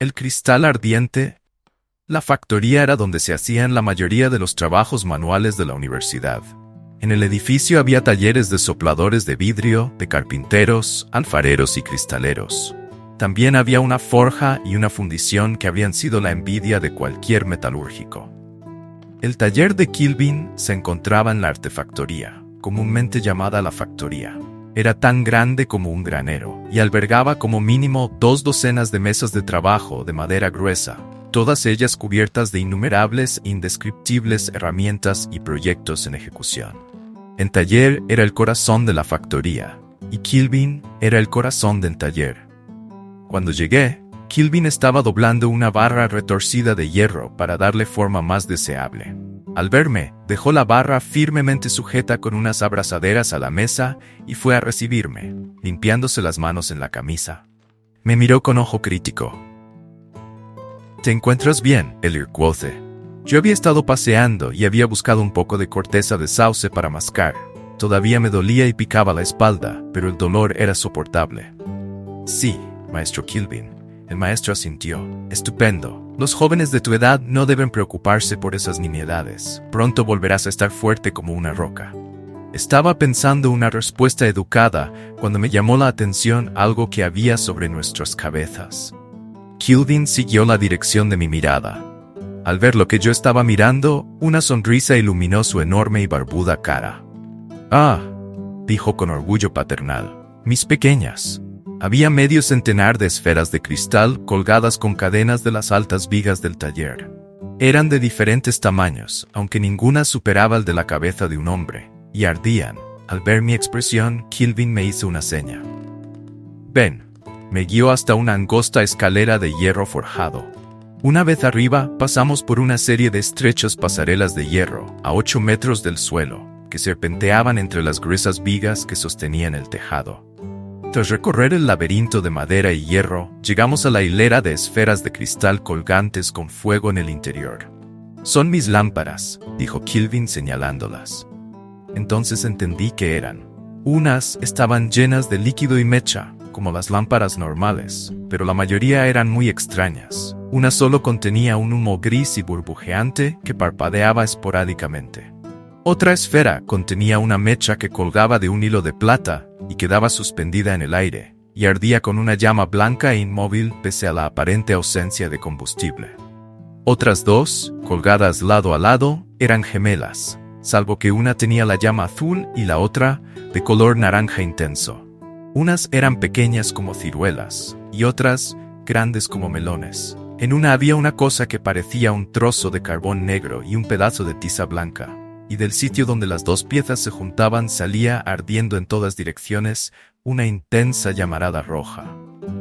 El cristal ardiente. La factoría era donde se hacían la mayoría de los trabajos manuales de la universidad. En el edificio había talleres de sopladores de vidrio, de carpinteros, alfareros y cristaleros. También había una forja y una fundición que habrían sido la envidia de cualquier metalúrgico. El taller de Kilvin se encontraba en la artefactoría, comúnmente llamada la factoría. Era tan grande como un granero, y albergaba como mínimo 2 docenas de mesas de trabajo de madera gruesa, todas ellas cubiertas de innumerables e indescriptibles herramientas y proyectos en ejecución. El taller era el corazón de la factoría, y Kilvin era el corazón del taller. Cuando llegué, Kilvin estaba doblando una barra retorcida de hierro para darle forma más deseable. Al verme, dejó la barra firmemente sujeta con unas abrazaderas a la mesa y fue a recibirme, limpiándose las manos en la camisa. Me miró con ojo crítico. «¿Te encuentras bien, Elirquothe?» Yo había estado paseando y había buscado un poco de corteza de sauce para mascar. Todavía me dolía y picaba la espalda, pero el dolor era soportable. «Sí, maestro Kilvin». El maestro asintió. «Estupendo. Los jóvenes de tu edad no deben preocuparse por esas nimiedades. Pronto volverás a estar fuerte como una roca». Estaba pensando una respuesta educada cuando me llamó la atención algo que había sobre nuestras cabezas. Kilvin siguió la dirección de mi mirada. Al ver lo que yo estaba mirando, una sonrisa iluminó su enorme y barbuda cara. «Ah», dijo con orgullo paternal, «mis pequeñas». Había medio centenar de esferas de cristal colgadas con cadenas de las altas vigas del taller. Eran de diferentes tamaños, aunque ninguna superaba el de la cabeza de un hombre, y ardían. Al ver mi expresión, Kilvin me hizo una seña. «Ven». Me guió hasta una angosta escalera de hierro forjado. Una vez arriba, pasamos por una serie de estrechas pasarelas de hierro, a 8 metros del suelo, que serpenteaban entre las gruesas vigas que sostenían el tejado. Tras recorrer el laberinto de madera y hierro, llegamos a la hilera de esferas de cristal colgantes con fuego en el interior. «Son mis lámparas», dijo Kilvin señalándolas. Entonces entendí qué eran. Unas estaban llenas de líquido y mecha, como las lámparas normales, pero la mayoría eran muy extrañas. Una solo contenía un humo gris y burbujeante que parpadeaba esporádicamente. Otra esfera contenía una mecha que colgaba de un hilo de plata y quedaba suspendida en el aire, y ardía con una llama blanca e inmóvil pese a la aparente ausencia de combustible. Otras 2, colgadas lado a lado, eran gemelas, salvo que una tenía la llama azul y la otra de color naranja intenso. Unas eran pequeñas como ciruelas, y otras grandes como melones. En una había una cosa que parecía un trozo de carbón negro y un pedazo de tiza blanca, y del sitio donde las 2 piezas se juntaban salía, ardiendo en todas direcciones, una intensa llamarada roja.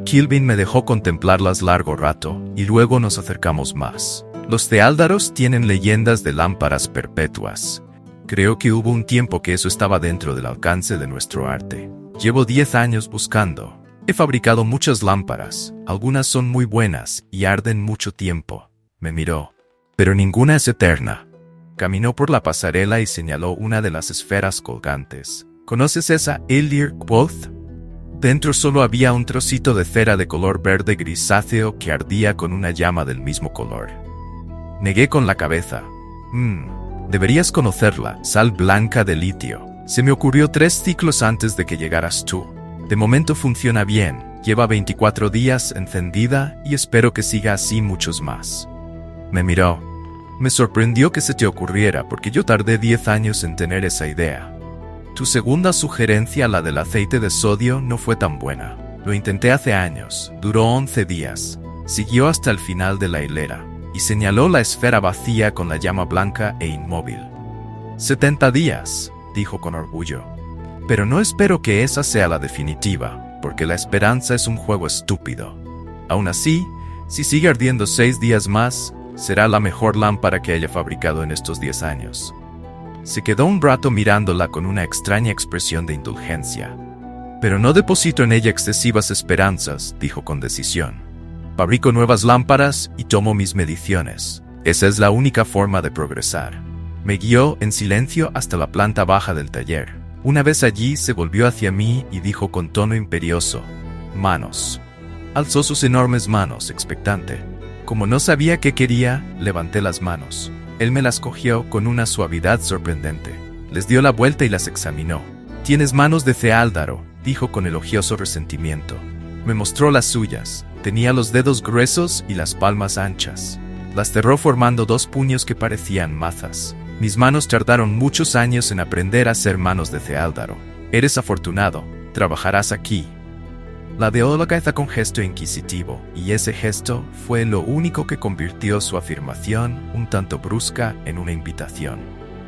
Kilvin me dejó contemplarlas largo rato, y luego nos acercamos más. Los Teáldaros tienen leyendas de lámparas perpetuas. Creo que hubo un tiempo que eso estaba dentro del alcance de nuestro arte. Llevo 10 años buscando. He fabricado muchas lámparas, algunas son muy buenas y arden mucho tiempo. Me miró. Pero ninguna es eterna. Caminó por la pasarela y señaló una de las esferas colgantes. ¿Conoces esa, Elirquothe? Dentro solo había un trocito de cera de color verde grisáceo que ardía con una llama del mismo color. Negué con la cabeza. Deberías conocerla, sal blanca de litio. Se me ocurrió 3 ciclos antes de que llegaras tú. De momento funciona bien, lleva 24 días encendida y espero que siga así muchos más. Me miró. Me sorprendió que se te ocurriera porque yo tardé 10 años en tener esa idea. Tu segunda sugerencia, la del aceite de sodio, no fue tan buena. Lo intenté hace años, duró 11 días. Siguió hasta el final de la hilera y señaló la esfera vacía con la llama blanca e inmóvil. 70 días, dijo con orgullo. Pero no espero que esa sea la definitiva, porque la esperanza es un juego estúpido. Aún así, si sigue ardiendo 6 días más, será la mejor lámpara que haya fabricado en estos 10 años. Se quedó un rato mirándola con una extraña expresión de indulgencia. Pero no deposito en ella excesivas esperanzas, dijo con decisión. Fabrico nuevas lámparas y tomo mis mediciones. Esa es la única forma de progresar. Me guió en silencio hasta la planta baja del taller. Una vez allí se volvió hacia mí y dijo con tono imperioso: «Manos». Alzó sus enormes manos, expectante. Como no sabía qué quería, levanté las manos. Él me las cogió con una suavidad sorprendente. Les dio la vuelta y las examinó. «Tienes manos de Ceáldaro», dijo con elogioso resentimiento. Me mostró las suyas. Tenía los dedos gruesos y las palmas anchas. Las cerró formando 2 puños que parecían mazas. Mis manos tardaron muchos años en aprender a ser manos de Ceáldaro. Eres afortunado. Trabajarás aquí. Ladeó la cabeza con gesto inquisitivo, y ese gesto fue lo único que convirtió su afirmación, un tanto brusca, en una invitación.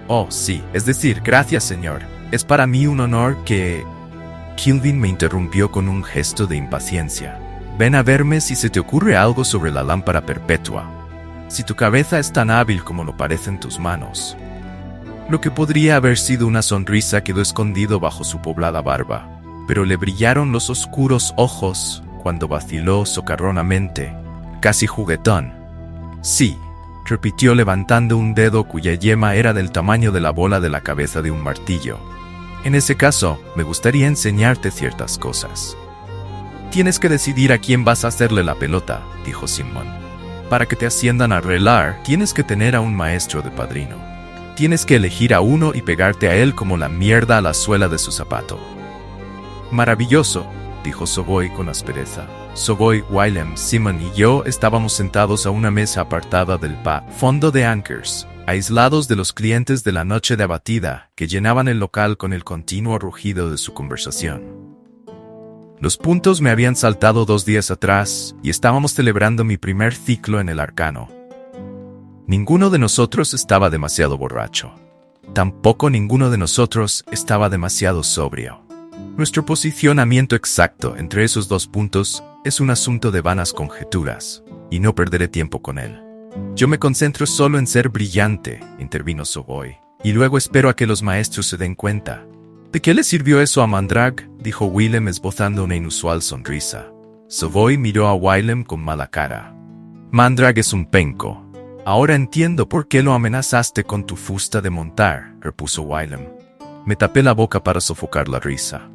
«Oh, sí, es decir, gracias, señor. Es para mí un honor que...» Kilvin me interrumpió con un gesto de impaciencia. «Ven a verme si se te ocurre algo sobre la lámpara perpetua. Si tu cabeza es tan hábil como lo parecen tus manos». Lo que podría haber sido una sonrisa quedó escondido bajo su poblada barba, pero le brillaron los oscuros ojos cuando vaciló socarronamente, casi juguetón. «Sí», repitió levantando un dedo cuya yema era del tamaño de la bola de la cabeza de un martillo. «En ese caso, me gustaría enseñarte ciertas cosas». «Tienes que decidir a quién vas a hacerle la pelota», dijo Simon. «Para que te asciendan a relar, tienes que tener a un maestro de padrino. Tienes que elegir a uno y pegarte a él como la mierda a la suela de su zapato». «Maravilloso», dijo Soboy con aspereza. Soboy, Willem, Simon y yo estábamos sentados a una mesa apartada del fondo de Anchors, aislados de los clientes de la noche de abatida que llenaban el local con el continuo rugido de su conversación. Los puntos me habían saltado 2 días atrás y estábamos celebrando mi primer ciclo en el arcano. Ninguno de nosotros estaba demasiado borracho. Tampoco ninguno de nosotros estaba demasiado sobrio. Nuestro posicionamiento exacto entre esos 2 puntos es un asunto de vanas conjeturas, y no perderé tiempo con él. «Yo me concentro solo en ser brillante», intervino Soboy, «y luego espero a que los maestros se den cuenta». «¿De qué le sirvió eso a Mandrag?», dijo Willem esbozando una inusual sonrisa. Soboy miró a Willem con mala cara. «Mandrag es un penco. Ahora entiendo por qué lo amenazaste con tu fusta de montar», repuso Willem. Me tapé la boca para sofocar la risa.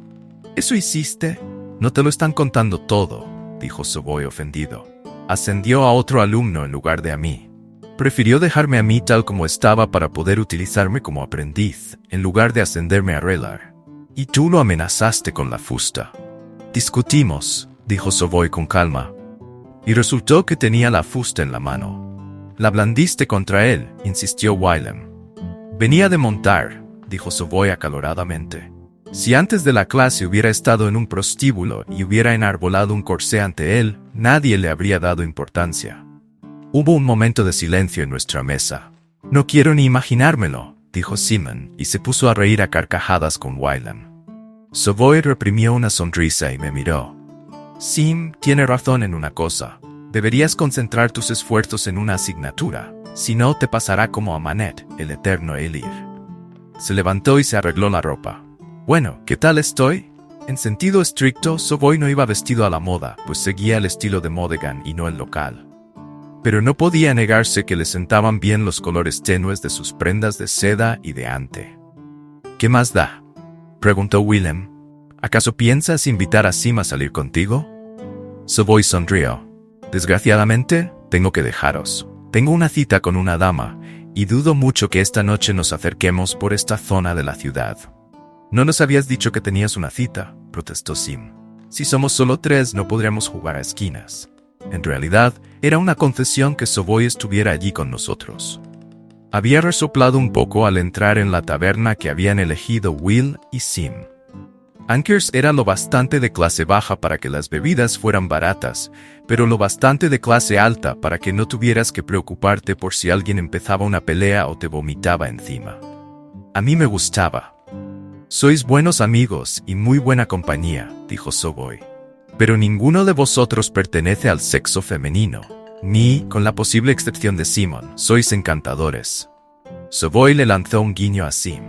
«¿Eso hiciste? No te lo están contando todo», dijo Soboy ofendido. «Ascendió a otro alumno en lugar de a mí. Prefirió dejarme a mí tal como estaba para poder utilizarme como aprendiz, en lugar de ascenderme a relar. Y tú lo amenazaste con la fusta». «Discutimos», dijo Soboy con calma. «Y resultó que tenía la fusta en la mano». «La blandiste contra él», insistió Willem. «Venía de montar», dijo Soboy acaloradamente. «Si antes de la clase hubiera estado en un prostíbulo y hubiera enarbolado un corsé ante él, nadie le habría dado importancia». Hubo un momento de silencio en nuestra mesa. «No quiero ni imaginármelo», dijo Simon, y se puso a reír a carcajadas con Willem. Soboy reprimió una sonrisa y me miró. «Sim tiene razón en una cosa. Deberías concentrar tus esfuerzos en una asignatura, si no te pasará como a Manet, el eterno Elir». Se levantó y se arregló la ropa. «Bueno, ¿qué tal estoy?» En sentido estricto, Soboy no iba vestido a la moda, pues seguía el estilo de Monaghan y no el local. Pero no podía negarse que le sentaban bien los colores tenues de sus prendas de seda y de ante. «¿Qué más da?», preguntó Willem. «¿Acaso piensas invitar a Sim a salir contigo?» Soboy sonrió. «Desgraciadamente, tengo que dejaros. Tengo una cita con una dama, y dudo mucho que esta noche nos acerquemos por esta zona de la ciudad». «¿No nos habías dicho que tenías una cita?», protestó Sim. «Si somos solo 3, no podríamos jugar a esquinas». En realidad, era una concesión que Soboy estuviera allí con nosotros. Había resoplado un poco al entrar en la taberna que habían elegido Will y Sim. Anchors era lo bastante de clase baja para que las bebidas fueran baratas, pero lo bastante de clase alta para que no tuvieras que preocuparte por si alguien empezaba una pelea o te vomitaba encima. A mí me gustaba. «Sois buenos amigos y muy buena compañía», dijo Soboy. «Pero ninguno de vosotros pertenece al sexo femenino. Ni, con la posible excepción de Simon, sois encantadores». Soboy le lanzó un guiño a Sim.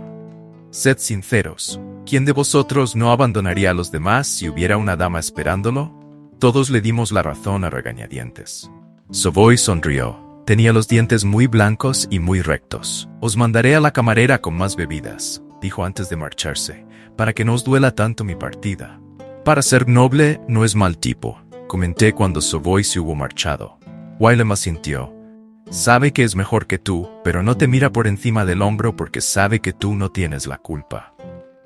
«Sed sinceros. ¿Quién de vosotros no abandonaría a los demás si hubiera una dama esperándolo?» Todos le dimos la razón a regañadientes. Soboy sonrió. Tenía los dientes muy blancos y muy rectos. «Os mandaré a la camarera con más bebidas», dijo antes de marcharse, «para que no os duela tanto mi partida». «Para ser noble no es mal tipo», comenté cuando Savoy se hubo marchado. Wylam asintió. Sabe que es mejor que tú, pero no te mira por encima del hombro porque sabe que tú no tienes la culpa.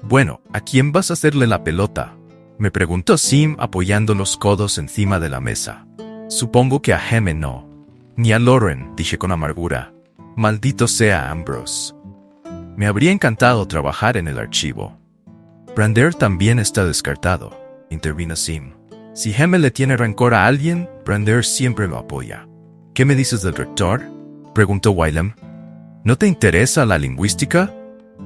Bueno, ¿a quién vas a hacerle la pelota? Me preguntó Sim apoyando los codos encima de la mesa. Supongo que a Heme no. Ni a Lauren, dije con amargura. Maldito sea Ambrose. Me habría encantado trabajar en el archivo. Brander también está descartado, intervino Sim. Si Heme le tiene rencor a alguien, Brander siempre lo apoya. ¿Qué me dices del rector?, preguntó Wylam. ¿No te interesa la lingüística?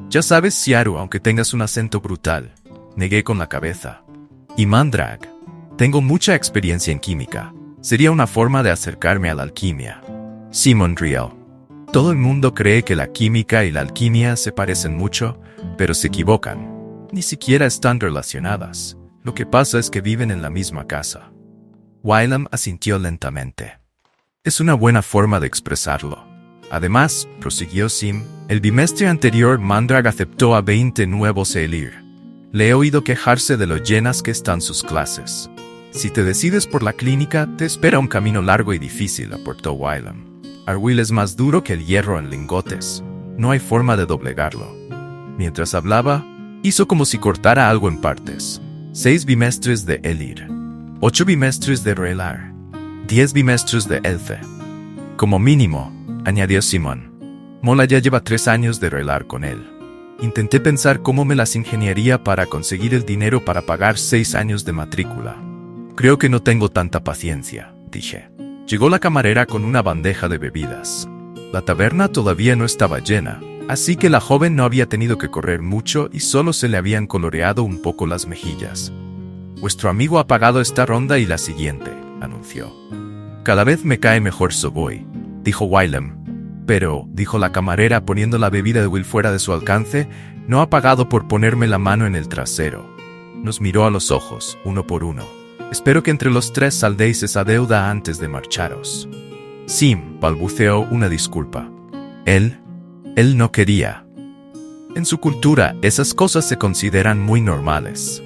Ya sabes, Siaru, aunque tengas un acento brutal. Negué con la cabeza. Y Mandrag. Tengo mucha experiencia en química. Sería una forma de acercarme a la alquimia. Simon rió. Todo el mundo cree que la química y la alquimia se parecen mucho, pero se equivocan. Ni siquiera están relacionadas. Lo que pasa es que viven en la misma casa. Wylam asintió lentamente. Es una buena forma de expresarlo. Además, prosiguió Sim, el bimestre anterior Mandrag aceptó a 20 nuevos Elir. Le he oído quejarse de lo llenas que están sus clases. Si te decides por la clínica, te espera un camino largo y difícil, aportó Wylam. Arwyll es más duro que el hierro en lingotes. No hay forma de doblegarlo. Mientras hablaba, hizo como si cortara algo en partes. 6 bimestres de Elir. 8 bimestres de Relar. 10 bimestres de Elfe. Como mínimo, añadió Simon. Mola ya lleva 3 años de Relar con él. Intenté pensar cómo me las ingeniaría para conseguir el dinero para pagar 6 años de matrícula. Creo que no tengo tanta paciencia, dije. Llegó la camarera con una bandeja de bebidas. La taberna todavía no estaba llena, así que la joven no había tenido que correr mucho y solo se le habían coloreado un poco las mejillas. Vuestro amigo ha pagado esta ronda y la siguiente, anunció. Cada vez me cae mejor Savoy, dijo Wylam. Pero, dijo la camarera poniendo la bebida de Will fuera de su alcance, no ha pagado por ponerme la mano en el trasero. Nos miró a los ojos, uno por uno. Espero que entre los 3 saldéis esa deuda antes de marcharos. Sim balbuceó una disculpa. Él no quería. En su cultura, esas cosas se consideran muy normales.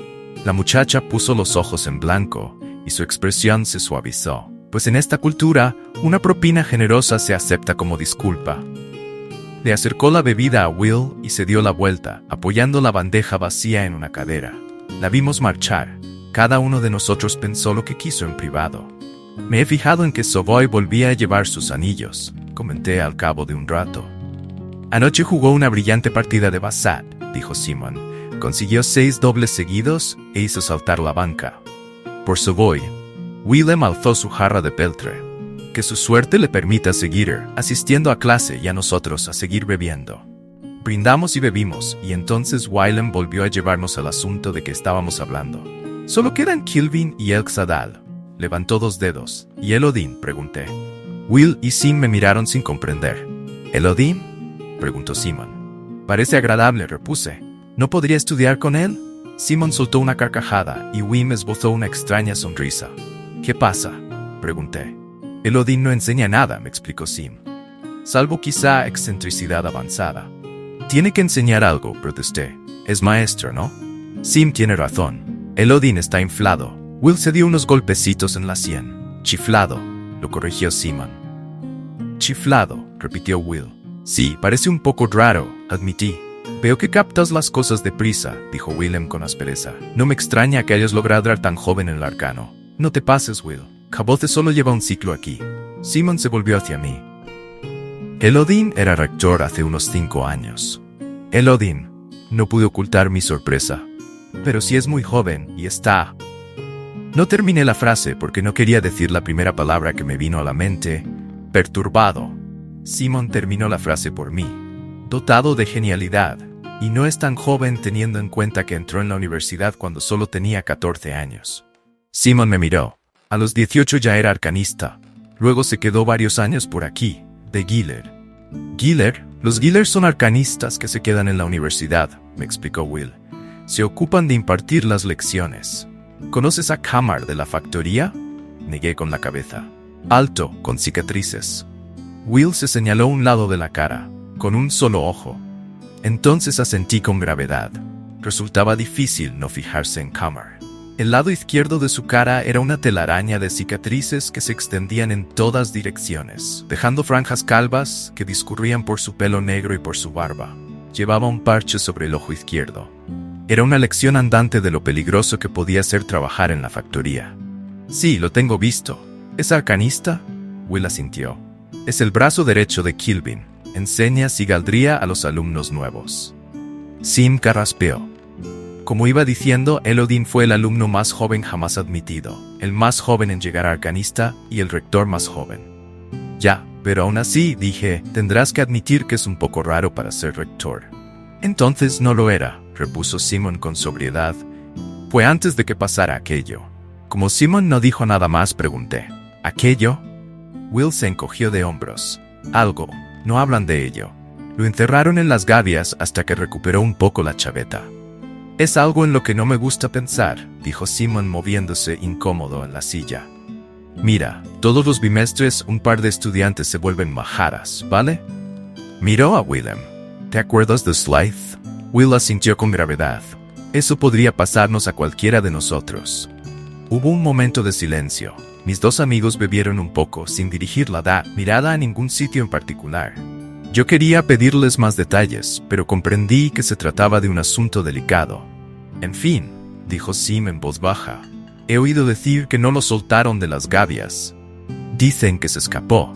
La muchacha puso los ojos en blanco, y su expresión se suavizó. Pues en esta cultura, una propina generosa se acepta como disculpa. Le acercó la bebida a Will y se dio la vuelta, apoyando la bandeja vacía en una cadera. La vimos marchar. Cada uno de nosotros pensó lo que quiso en privado. Me he fijado en que Savoy volvía a llevar sus anillos, comenté al cabo de un rato. Anoche jugó una brillante partida de Basad, dijo Simon. Consiguió 6 dobles seguidos e hizo saltar la banca. Por Savoy, Willem alzó su jarra de peltre. Que su suerte le permita seguir asistiendo a clase y a nosotros a seguir bebiendo. Brindamos y bebimos, y entonces Wylam volvió a llevarnos al asunto de que estábamos hablando. Solo quedan Kilvin y Elxadal. Levantó 2 dedos. ¿Y Elodin?, pregunté. Will y Sim me miraron sin comprender. ¿Elodin?, preguntó Simon. Parece agradable, repuse. ¿No podría estudiar con él? Simon soltó una carcajada y Wim esbozó una extraña sonrisa. ¿Qué pasa?, pregunté. Elodin no enseña nada, me explicó Sim. Salvo quizá excentricidad avanzada. Tiene que enseñar algo, protesté. Es maestro, ¿no? Sim tiene razón. Elodin está inflado. Will se dio unos golpecitos en la sien. Chiflado, lo corrigió Simon. Chiflado, repitió Will. Sí, parece un poco raro, admití. Veo que captas las cosas deprisa, dijo Willem con aspereza. No me extraña que hayas logrado dar tan joven en el arcano. No te pases, Will. Caboce solo lleva un ciclo aquí. Simon se volvió hacia mí. Elodin era rector hace unos 5 años. Elodin. No pude ocultar mi sorpresa. Pero si es muy joven y está... No terminé la frase porque no quería decir la primera palabra que me vino a la mente. Perturbado. Simon terminó la frase por mí. Dotado de genialidad. Y no es tan joven teniendo en cuenta que entró en la universidad cuando solo tenía 14 años. Simon me miró. A los 18 ya era arcanista. Luego se quedó varios años por aquí, de Giller. ¿Giller? Los Giller son arcanistas que se quedan en la universidad, me explicó Will. Se ocupan de impartir las lecciones. ¿Conoces a Kamar de la factoría? Negué con la cabeza. Alto, con cicatrices. Will se señaló un lado de la cara, con un solo ojo. Entonces asentí con gravedad. Resultaba difícil no fijarse en Kamar. El lado izquierdo de su cara era una telaraña de cicatrices que se extendían en todas direcciones, dejando franjas calvas que discurrían por su pelo negro y por su barba. Llevaba un parche sobre el ojo izquierdo. Era una lección andante de lo peligroso que podía ser trabajar en la factoría. Sí, lo tengo visto. ¿Es arcanista? Will asintió. Es el brazo derecho de Kilvin. Enseña sigaldría a los alumnos nuevos. Sim carraspeó. Como iba diciendo, Elodin fue el alumno más joven jamás admitido, el más joven en llegar a arcanista y el rector más joven. Ya, pero aún así, dije, tendrás que admitir que es un poco raro para ser rector. Entonces no lo era, repuso Simon con sobriedad. Fue antes de que pasara aquello. Como Simon no dijo nada más, pregunté, ¿aquello? Will se encogió de hombros. Algo, no hablan de ello. Lo encerraron en las gavias hasta que recuperó un poco la chaveta. Es algo en lo que no me gusta pensar, dijo Simon moviéndose incómodo en la silla. Mira, todos los bimestres un par de estudiantes se vuelven majaras, ¿vale? Miró a Willem. ¿Te acuerdas de Slythe? Will asintió con gravedad. Eso podría pasarnos a cualquiera de nosotros. Hubo un momento de silencio. Mis dos amigos bebieron un poco, sin dirigir la mirada a ningún sitio en particular. Yo quería pedirles más detalles, pero comprendí que se trataba de un asunto delicado. En fin, dijo Sim en voz baja, he oído decir que no lo soltaron de las gavias. Dicen que se escapó.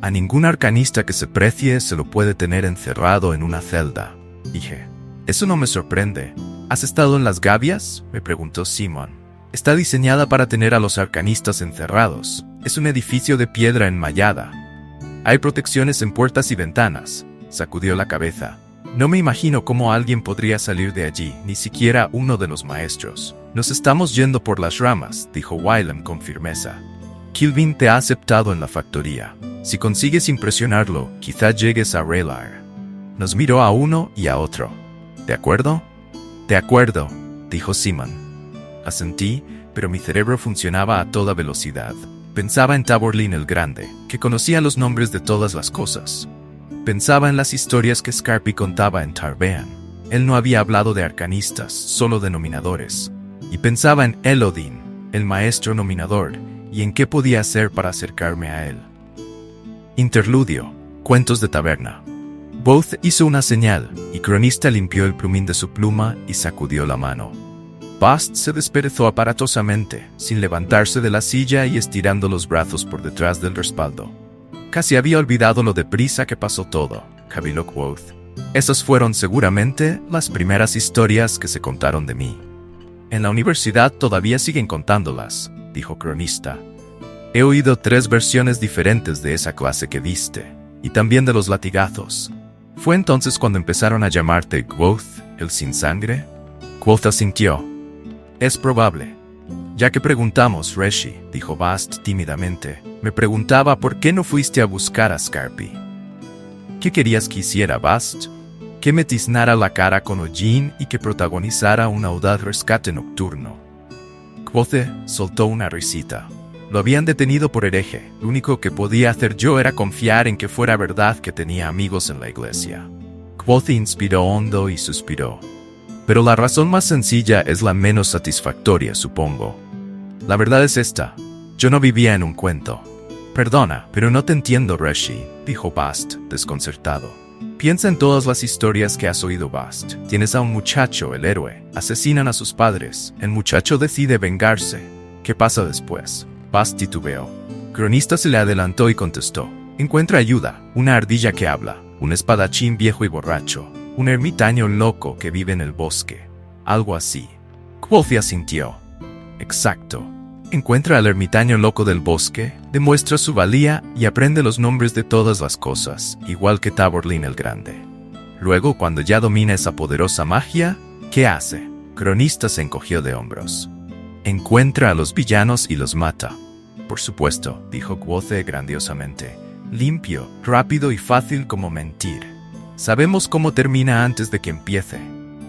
A ningún arcanista que se precie se lo puede tener encerrado en una celda, dije. Eso no me sorprende. ¿Has estado en las gavias?, me preguntó Simon. Está diseñada para tener a los arcanistas encerrados. Es un edificio de piedra enmallada. Hay protecciones en puertas y ventanas. Sacudió la cabeza. No me imagino cómo alguien podría salir de allí, ni siquiera uno de los maestros. Nos estamos yendo por las ramas, dijo Willem con firmeza. Kilvin te ha aceptado en la factoría. Si consigues impresionarlo, quizá llegues a Raylar. Nos miró a uno y a otro. ¿De acuerdo? De acuerdo, dijo Simon. Asentí, pero mi cerebro funcionaba a toda velocidad. Pensaba en Taborlin el Grande, que conocía los nombres de todas las cosas. Pensaba en las historias que Scarpi contaba en Tarbean. Él no había hablado de arcanistas, solo de nominadores. Y pensaba en Elodin, el maestro nominador, y en qué podía hacer para acercarme a él. Interludio. Cuentos de taberna. Booth hizo una señal, y Cronista limpió el plumín de su pluma y sacudió la mano. Bast se desperezó aparatosamente, sin levantarse de la silla y estirando los brazos por detrás del respaldo. Casi había olvidado lo deprisa que pasó todo, caviló Quoth. Esas fueron seguramente las primeras historias que se contaron de mí. En la universidad todavía siguen contándolas, dijo Cronista. He oído 3 versiones diferentes de esa clase que diste, y también de los latigazos. ¿Fue entonces cuando empezaron a llamarte Quoth, el sin sangre? Quoth asintió. Es probable. Ya que preguntamos, Reshi, dijo Bast tímidamente, me preguntaba por qué no fuiste a buscar a Scarpi. ¿Qué querías que hiciera, Bast? Que me tiznara la cara con hollín y que protagonizara un audaz rescate nocturno. Quothe soltó una risita. Lo habían detenido por hereje. Lo único que podía hacer yo era confiar en que fuera verdad que tenía amigos en la iglesia. Quothe inspiró hondo y suspiró. Pero la razón más sencilla es la menos satisfactoria, supongo. La verdad es esta. Yo no vivía en un cuento. Perdona, pero no te entiendo, Reshi, dijo Bast, desconcertado. Piensa en todas las historias que has oído, Bast. Tienes a un muchacho, el héroe. Asesinan a sus padres. El muchacho decide vengarse. ¿Qué pasa después? Bast titubeó. Cronista se le adelantó y contestó. Encuentra ayuda. Una ardilla que habla. Un espadachín viejo y borracho. Un ermitaño loco que vive en el bosque. Algo así. Quoth asintió. Exacto. Encuentra al ermitaño loco del bosque, demuestra su valía y aprende los nombres de todas las cosas, igual que Taborlin el Grande. Luego, cuando ya domina esa poderosa magia, ¿qué hace? Cronista se encogió de hombros. Encuentra a los villanos y los mata. Por supuesto, dijo Quothe grandiosamente. Limpio, rápido y fácil como mentir. Sabemos cómo termina antes de que empiece.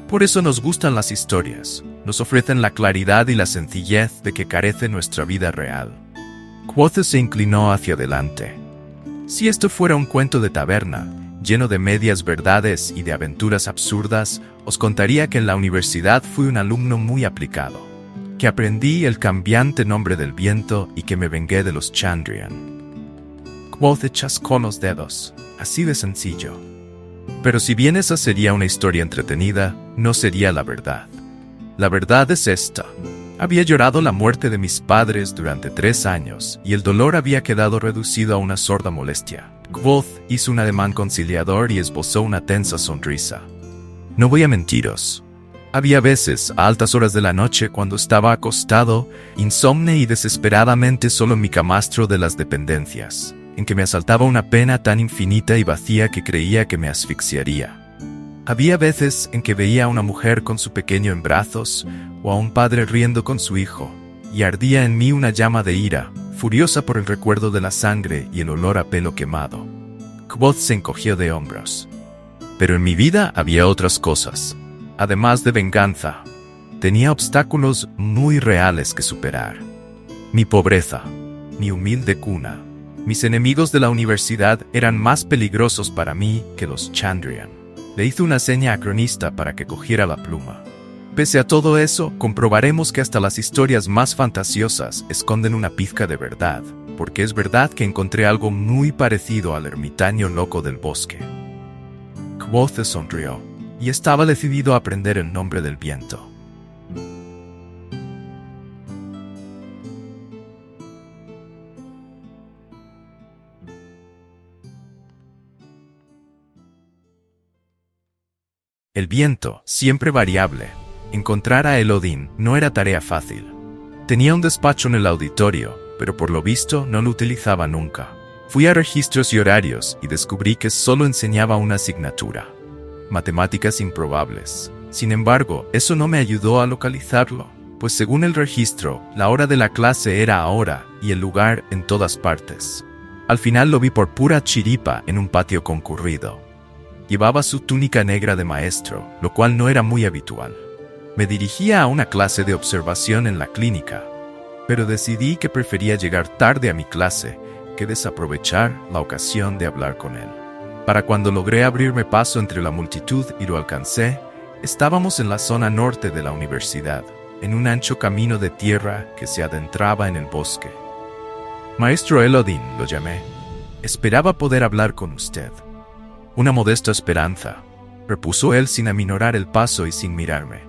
Por eso nos gustan las historias. Nos ofrecen la claridad y la sencillez de que carece nuestra vida real. Quothe se inclinó hacia adelante. Si esto fuera un cuento de taberna, lleno de medias verdades y de aventuras absurdas, os contaría que en la universidad fui un alumno muy aplicado. que aprendí el cambiante nombre del viento y que me vengué de los Chandrian. Kvothe chascó los dedos, así de sencillo. Pero si bien esa sería una historia entretenida, no sería la verdad. La verdad es esta. Había llorado la muerte de mis padres durante 3 años y el dolor había quedado reducido a una sorda molestia. Kvothe hizo un ademán conciliador y esbozó una tensa sonrisa. No voy a mentiros. Había veces, a altas horas de la noche, cuando estaba acostado, insomne y desesperadamente solo en mi camastro de las dependencias, en que me asaltaba una pena tan infinita y vacía que creía que me asfixiaría. Había veces en que veía a una mujer con su pequeño en brazos, o a un padre riendo con su hijo, y ardía en mí una llama de ira, furiosa por el recuerdo de la sangre y el olor a pelo quemado. Kvothe se encogió de hombros. Pero en mi vida había otras cosas. Además de venganza, tenía obstáculos muy reales que superar. Mi pobreza, mi humilde cuna. Mis enemigos de la universidad eran más peligrosos para mí que los Chandrian. Le hice una seña a cronista para que cogiera la pluma. Pese a todo eso, comprobaremos que hasta las historias más fantasiosas esconden una pizca de verdad, porque es verdad que encontré algo muy parecido al ermitaño loco del bosque. Kvothe sonrió, y estaba decidido a aprender el nombre del viento. El viento, siempre variable. Encontrar a Elodin no era tarea fácil. Tenía un despacho en el auditorio, pero por lo visto no lo utilizaba nunca. Fui a registros y horarios y descubrí que solo enseñaba una asignatura: matemáticas improbables. Sin embargo, eso no me ayudó a localizarlo, pues según el registro, la hora de la clase era ahora y el lugar en todas partes. Al final lo vi por pura chiripa en un patio concurrido. Llevaba su túnica negra de maestro, lo cual no era muy habitual. Me dirigía a una clase de observación en la clínica, pero decidí que prefería llegar tarde a mi clase que desaprovechar la ocasión de hablar con él. Para cuando logré abrirme paso entre la multitud y lo alcancé, estábamos en la zona norte de la universidad, en un ancho camino de tierra que se adentraba en el bosque. Maestro Elodin, lo llamé. Esperaba poder hablar con usted. Una modesta esperanza, repuso él sin aminorar el paso y sin mirarme.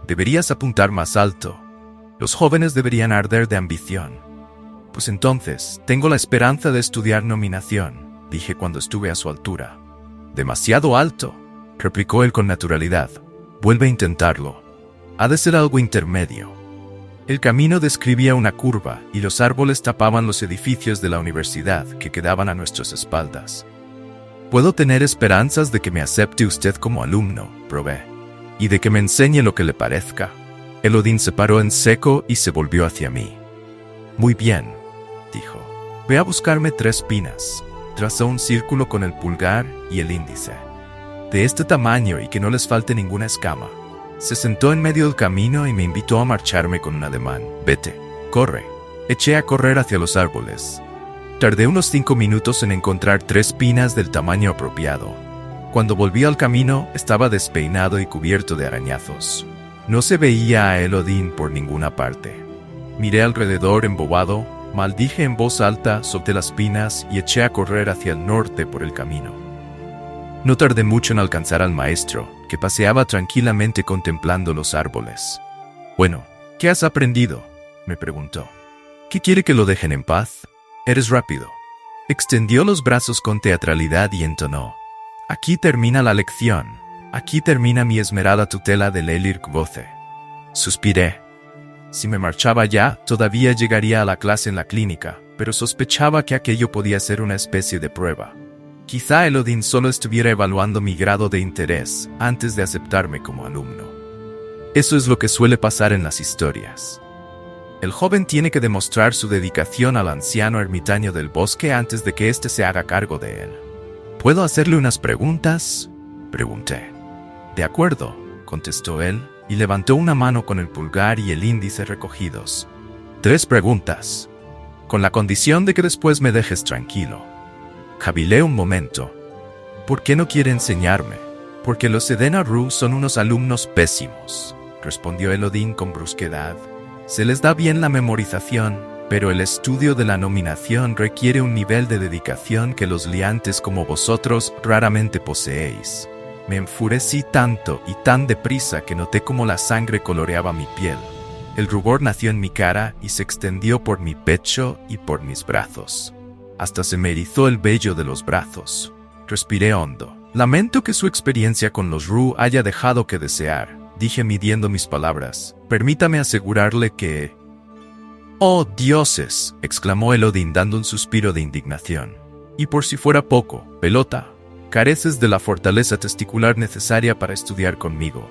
Deberías apuntar más alto. Los jóvenes deberían arder de ambición. Pues entonces, tengo la esperanza de estudiar nominación, dije cuando estuve a su altura. Demasiado alto, replicó él con naturalidad. Vuelve a intentarlo. Ha de ser algo intermedio. El camino describía una curva y los árboles tapaban los edificios de la universidad que quedaban a nuestras espaldas. Puedo tener esperanzas de que me acepte usted como alumno, probé, y de que me enseñe lo que le parezca. Elodin se paró en seco y se volvió hacia mí. Muy bien, dijo. Ve a buscarme 3 pinas. Trazó un círculo con el pulgar y el índice. De este tamaño y que no les falte ninguna escama. Se sentó en medio del camino y me invitó a marcharme con un ademán. Vete, corre. Eché a correr hacia los árboles. Tardé unos 5 minutos en encontrar 3 pinas del tamaño apropiado. Cuando volví al camino, estaba despeinado y cubierto de arañazos. No se veía a Elodin por ninguna parte. Miré alrededor embobado, maldije en voz alta, solté las pinas y eché a correr hacia el norte por el camino. No tardé mucho en alcanzar al maestro, que paseaba tranquilamente contemplando los árboles. Bueno, ¿qué has aprendido?, me preguntó. ¿Qué quiere que lo dejen en paz? Eres rápido. Extendió los brazos con teatralidad y entonó. Aquí termina la lección. Aquí termina mi esmerada tutela de Lelir Kvothe. Suspiré. Si me marchaba ya, todavía llegaría a la clase en la clínica, pero sospechaba que aquello podía ser una especie de prueba. Quizá Elodin solo estuviera evaluando mi grado de interés antes de aceptarme como alumno. Eso es lo que suele pasar en las historias. El joven tiene que demostrar su dedicación al anciano ermitaño del bosque antes de que éste se haga cargo de él. ¿Puedo hacerle unas preguntas?, pregunté. De acuerdo, contestó él, y levantó una mano con el pulgar y el índice recogidos. 3 preguntas, con la condición de que después me dejes tranquilo. Cavilé un momento. ¿Por qué no quiere enseñarme? Porque los Edena Ru son unos alumnos pésimos, respondió Elodin con brusquedad. Se les da bien la memorización, pero el estudio de la nominación requiere un nivel de dedicación que los liantes como vosotros raramente poseéis. Me enfurecí tanto y tan deprisa que noté cómo la sangre coloreaba mi piel. El rubor nació en mi cara y se extendió por mi pecho y por mis brazos. Hasta se me erizó el vello de los brazos. Respiré hondo. Lamento que su experiencia con los Ru haya dejado que desear, dije midiendo mis palabras. Permítame asegurarle que... ¡Oh, dioses!, exclamó Elodin dando un suspiro de indignación. Y por si fuera poco, pelota, careces de la fortaleza testicular necesaria para estudiar conmigo.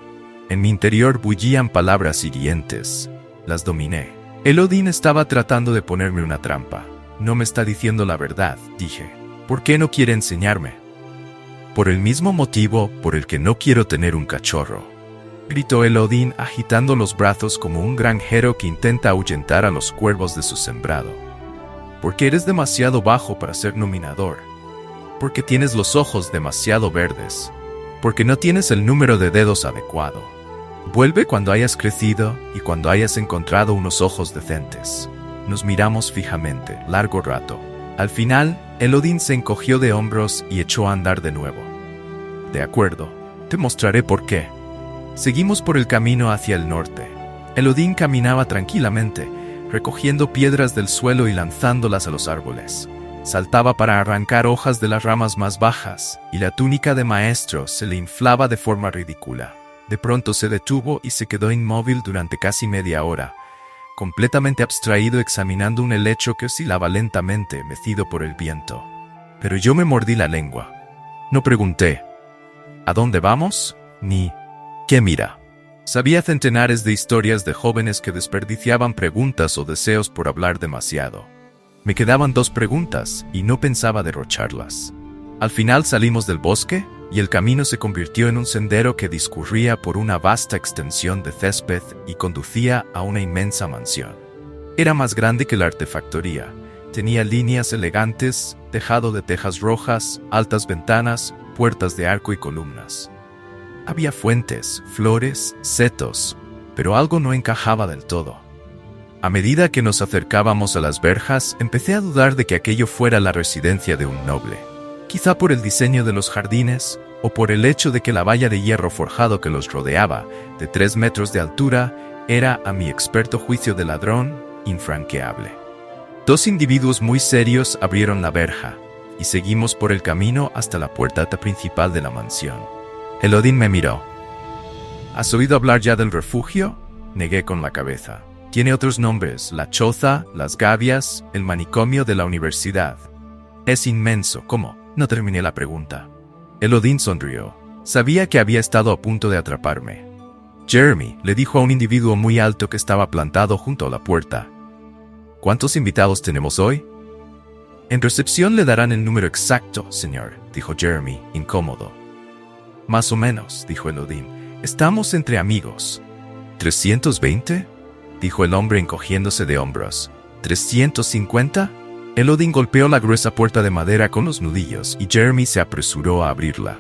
En mi interior bullían palabras hirientes. Las dominé. Elodin estaba tratando de ponerme una trampa. No me está diciendo la verdad, dije. ¿Por qué no quiere enseñarme? Por el mismo motivo por el que no quiero tener un cachorro, gritó Elodin agitando los brazos como un granjero que intenta ahuyentar a los cuervos de su sembrado. Porque eres demasiado bajo para ser nominador. Porque tienes los ojos demasiado verdes. Porque no tienes el número de dedos adecuado. Vuelve cuando hayas crecido y cuando hayas encontrado unos ojos decentes. Nos miramos fijamente, largo rato. Al final, Elodin se encogió de hombros y echó a andar de nuevo. De acuerdo, te mostraré por qué. Seguimos por el camino hacia el norte. Elodin caminaba tranquilamente, recogiendo piedras del suelo y lanzándolas a los árboles. Saltaba para arrancar hojas de las ramas más bajas, y la túnica de maestro se le inflaba de forma ridícula. De pronto se detuvo y se quedó inmóvil durante casi media hora, completamente abstraído examinando un helecho que oscilaba lentamente, mecido por el viento. Pero yo me mordí la lengua. No pregunté, ¿a dónde vamos? Ni, ¿qué mira? Sabía centenares de historias de jóvenes que desperdiciaban preguntas o deseos por hablar demasiado. Me quedaban 2 preguntas y no pensaba derrocharlas. Al final salimos del bosque y el camino se convirtió en un sendero que discurría por una vasta extensión de césped y conducía a una inmensa mansión. Era más grande que la artefactoría. Tenía líneas elegantes, tejado de tejas rojas, altas ventanas, puertas de arco y columnas. Había fuentes, flores, setos, pero algo no encajaba del todo. A medida que nos acercábamos a las verjas, empecé a dudar de que aquello fuera la residencia de un noble. Quizá por el diseño de los jardines, o por el hecho de que la valla de hierro forjado que los rodeaba, de 3 metros de altura, era, a mi experto juicio de ladrón, infranqueable. 2 individuos muy serios abrieron la verja, y seguimos por el camino hasta la puerta principal de la mansión. Elodin me miró. ¿Has oído hablar ya del refugio? Negué con la cabeza. Tiene otros nombres: la choza, las gavias, el manicomio de la universidad. Es inmenso. ¿Cómo? No terminé la pregunta. Elodin sonrió. Sabía que había estado a punto de atraparme. Jeremy, le dijo a un individuo muy alto que estaba plantado junto a la puerta. ¿Cuántos invitados tenemos hoy? En recepción le darán el número exacto, señor, dijo Jeremy, incómodo. Más o menos, dijo Elodin. Estamos entre amigos. ¿320? Dijo el hombre encogiéndose de hombros. ¿350? Elodin golpeó la gruesa puerta de madera con los nudillos y Jeremy se apresuró a abrirla.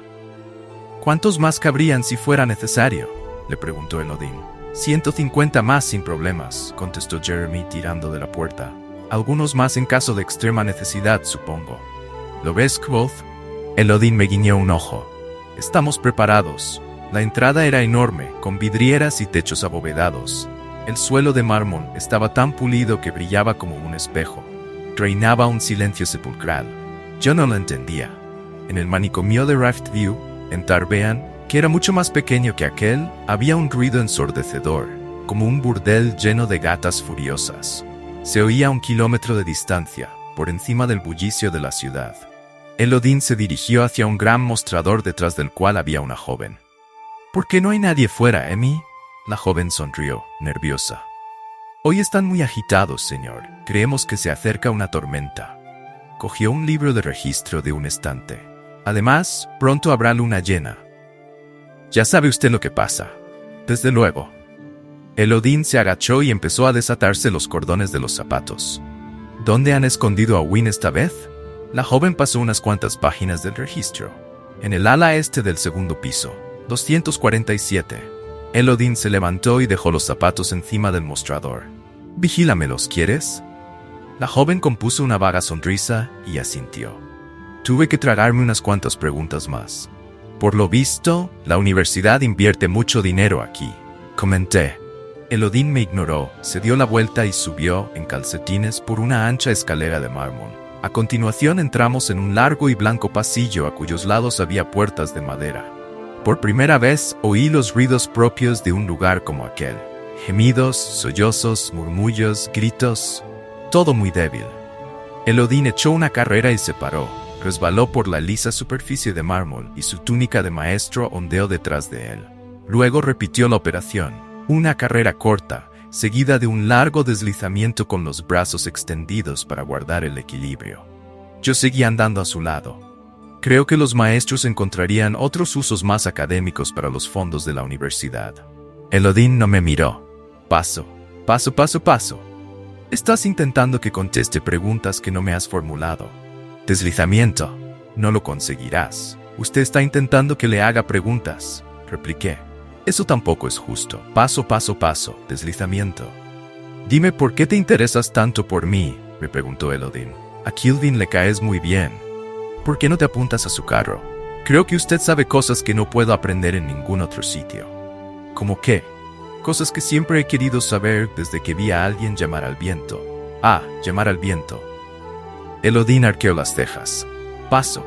¿Cuántos más cabrían si fuera necesario?, le preguntó Elodin. 150 más sin problemas, contestó Jeremy tirando de la puerta. Algunos más en caso de extrema necesidad, supongo. ¿Lo ves, Kvothe? Elodin me guiñó un ojo. Estamos preparados. La entrada era enorme, con vidrieras y techos abovedados. El suelo de mármol estaba tan pulido que brillaba como un espejo. Reinaba un silencio sepulcral. Yo no lo entendía. En el manicomio de Rift View, en Tarbean, que era mucho más pequeño que aquel, había un ruido ensordecedor, como un burdel lleno de gatas furiosas. Se oía a 1 kilómetro de distancia, por encima del bullicio de la ciudad. Elodin se dirigió hacia un gran mostrador detrás del cual había una joven. ¿Por qué no hay nadie fuera, Emmy? La joven sonrió, nerviosa. Hoy están muy agitados, señor. Creemos que se acerca una tormenta. Cogió un libro de registro de un estante. Además, pronto habrá luna llena. Ya sabe usted lo que pasa. Desde luego. Elodin se agachó y empezó a desatarse los cordones de los zapatos. ¿Dónde han escondido a Win esta vez? La joven pasó unas cuantas páginas del registro. En el ala este del segundo piso. 247. Elodin se levantó y dejó los zapatos encima del mostrador. Vigílamelos, ¿quieres? La joven compuso una vaga sonrisa y asintió. Tuve que tragarme unas cuantas preguntas más. Por lo visto, la universidad invierte mucho dinero aquí, comenté. Elodín me ignoró, se dio la vuelta y subió, en calcetines, por una ancha escalera de mármol. A continuación entramos en un largo y blanco pasillo a cuyos lados había puertas de madera. Por primera vez oí los ruidos propios de un lugar como aquel. Gemidos, sollozos, murmullos, gritos, todo muy débil. Elodín echó una carrera y se paró. Resbaló por la lisa superficie de mármol y su túnica de maestro ondeó detrás de él. Luego repitió la operación, una carrera corta, seguida de un largo deslizamiento con los brazos extendidos para guardar el equilibrio. Yo seguí andando a su lado. Creo que los maestros encontrarían otros usos más académicos para los fondos de la universidad. Elodín no me miró. Paso. Estás intentando que conteste preguntas que no me has formulado. Deslizamiento. No lo conseguirás. Usted está intentando que le haga preguntas, repliqué. Eso tampoco es justo. Paso. Deslizamiento. Dime por qué te interesas tanto por mí, me preguntó Elodín. A Kilvin le caes muy bien. ¿Por qué no te apuntas a su carro? Creo que usted sabe cosas que no puedo aprender en ningún otro sitio. ¿Cómo qué? Cosas que siempre he querido saber desde que vi a alguien llamar al viento. Llamar al viento. Elodín arqueó las cejas. Paso.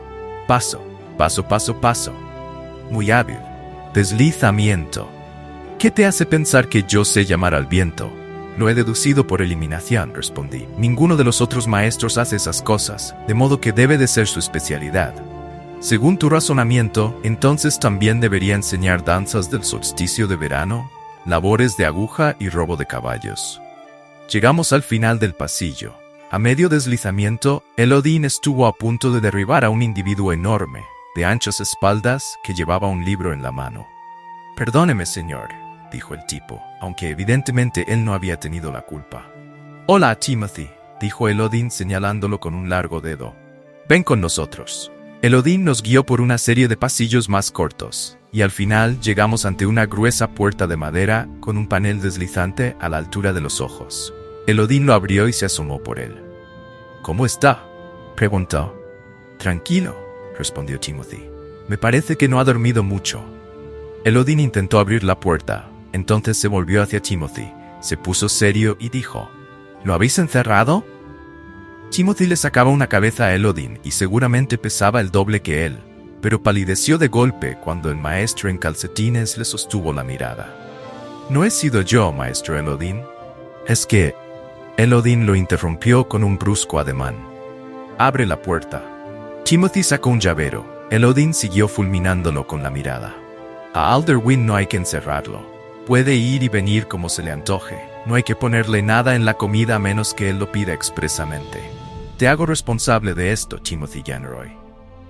Muy hábil. Deslizamiento. ¿Qué te hace pensar que yo sé llamar al viento? Lo he deducido por eliminación, respondí. Ninguno de los otros maestros hace esas cosas, de modo que debe de ser su especialidad. Según tu razonamiento, entonces también debería enseñar danzas del solsticio de verano, labores de aguja y robo de caballos. Llegamos al final del pasillo. A medio deslizamiento, Elodín estuvo a punto de derribar a un individuo enorme, de anchas espaldas, que llevaba un libro en la mano. Perdóneme, señor, dijo el tipo, aunque evidentemente él no había tenido la culpa. Hola, Timothy, dijo Elodín señalándolo con un largo dedo. Ven con nosotros. Elodín nos guió por una serie de pasillos más cortos, y al final llegamos ante una gruesa puerta de madera con un panel deslizante a la altura de los ojos. Elodín lo abrió y se asomó por él. ¿Cómo está?, preguntó. Tranquilo, respondió Timothy. Me parece que no ha dormido mucho. Elodín intentó abrir la puerta. Entonces se volvió hacia Timothy, se puso serio y dijo, ¿Lo habéis encerrado? Timothy le sacaba una cabeza a Elodín y seguramente pesaba el doble que él, pero palideció de golpe cuando el maestro en calcetines le sostuvo la mirada. No he sido yo, maestro Elodín. Es que... Elodín lo interrumpió con un brusco ademán. Abre la puerta. Timothy sacó un llavero. Elodín siguió fulminándolo con la mirada. A Alderwin no hay que encerrarlo. Puede ir y venir como se le antoje. No hay que ponerle nada en la comida a menos que él lo pida expresamente. Te hago responsable de esto, Timothy Yanroy.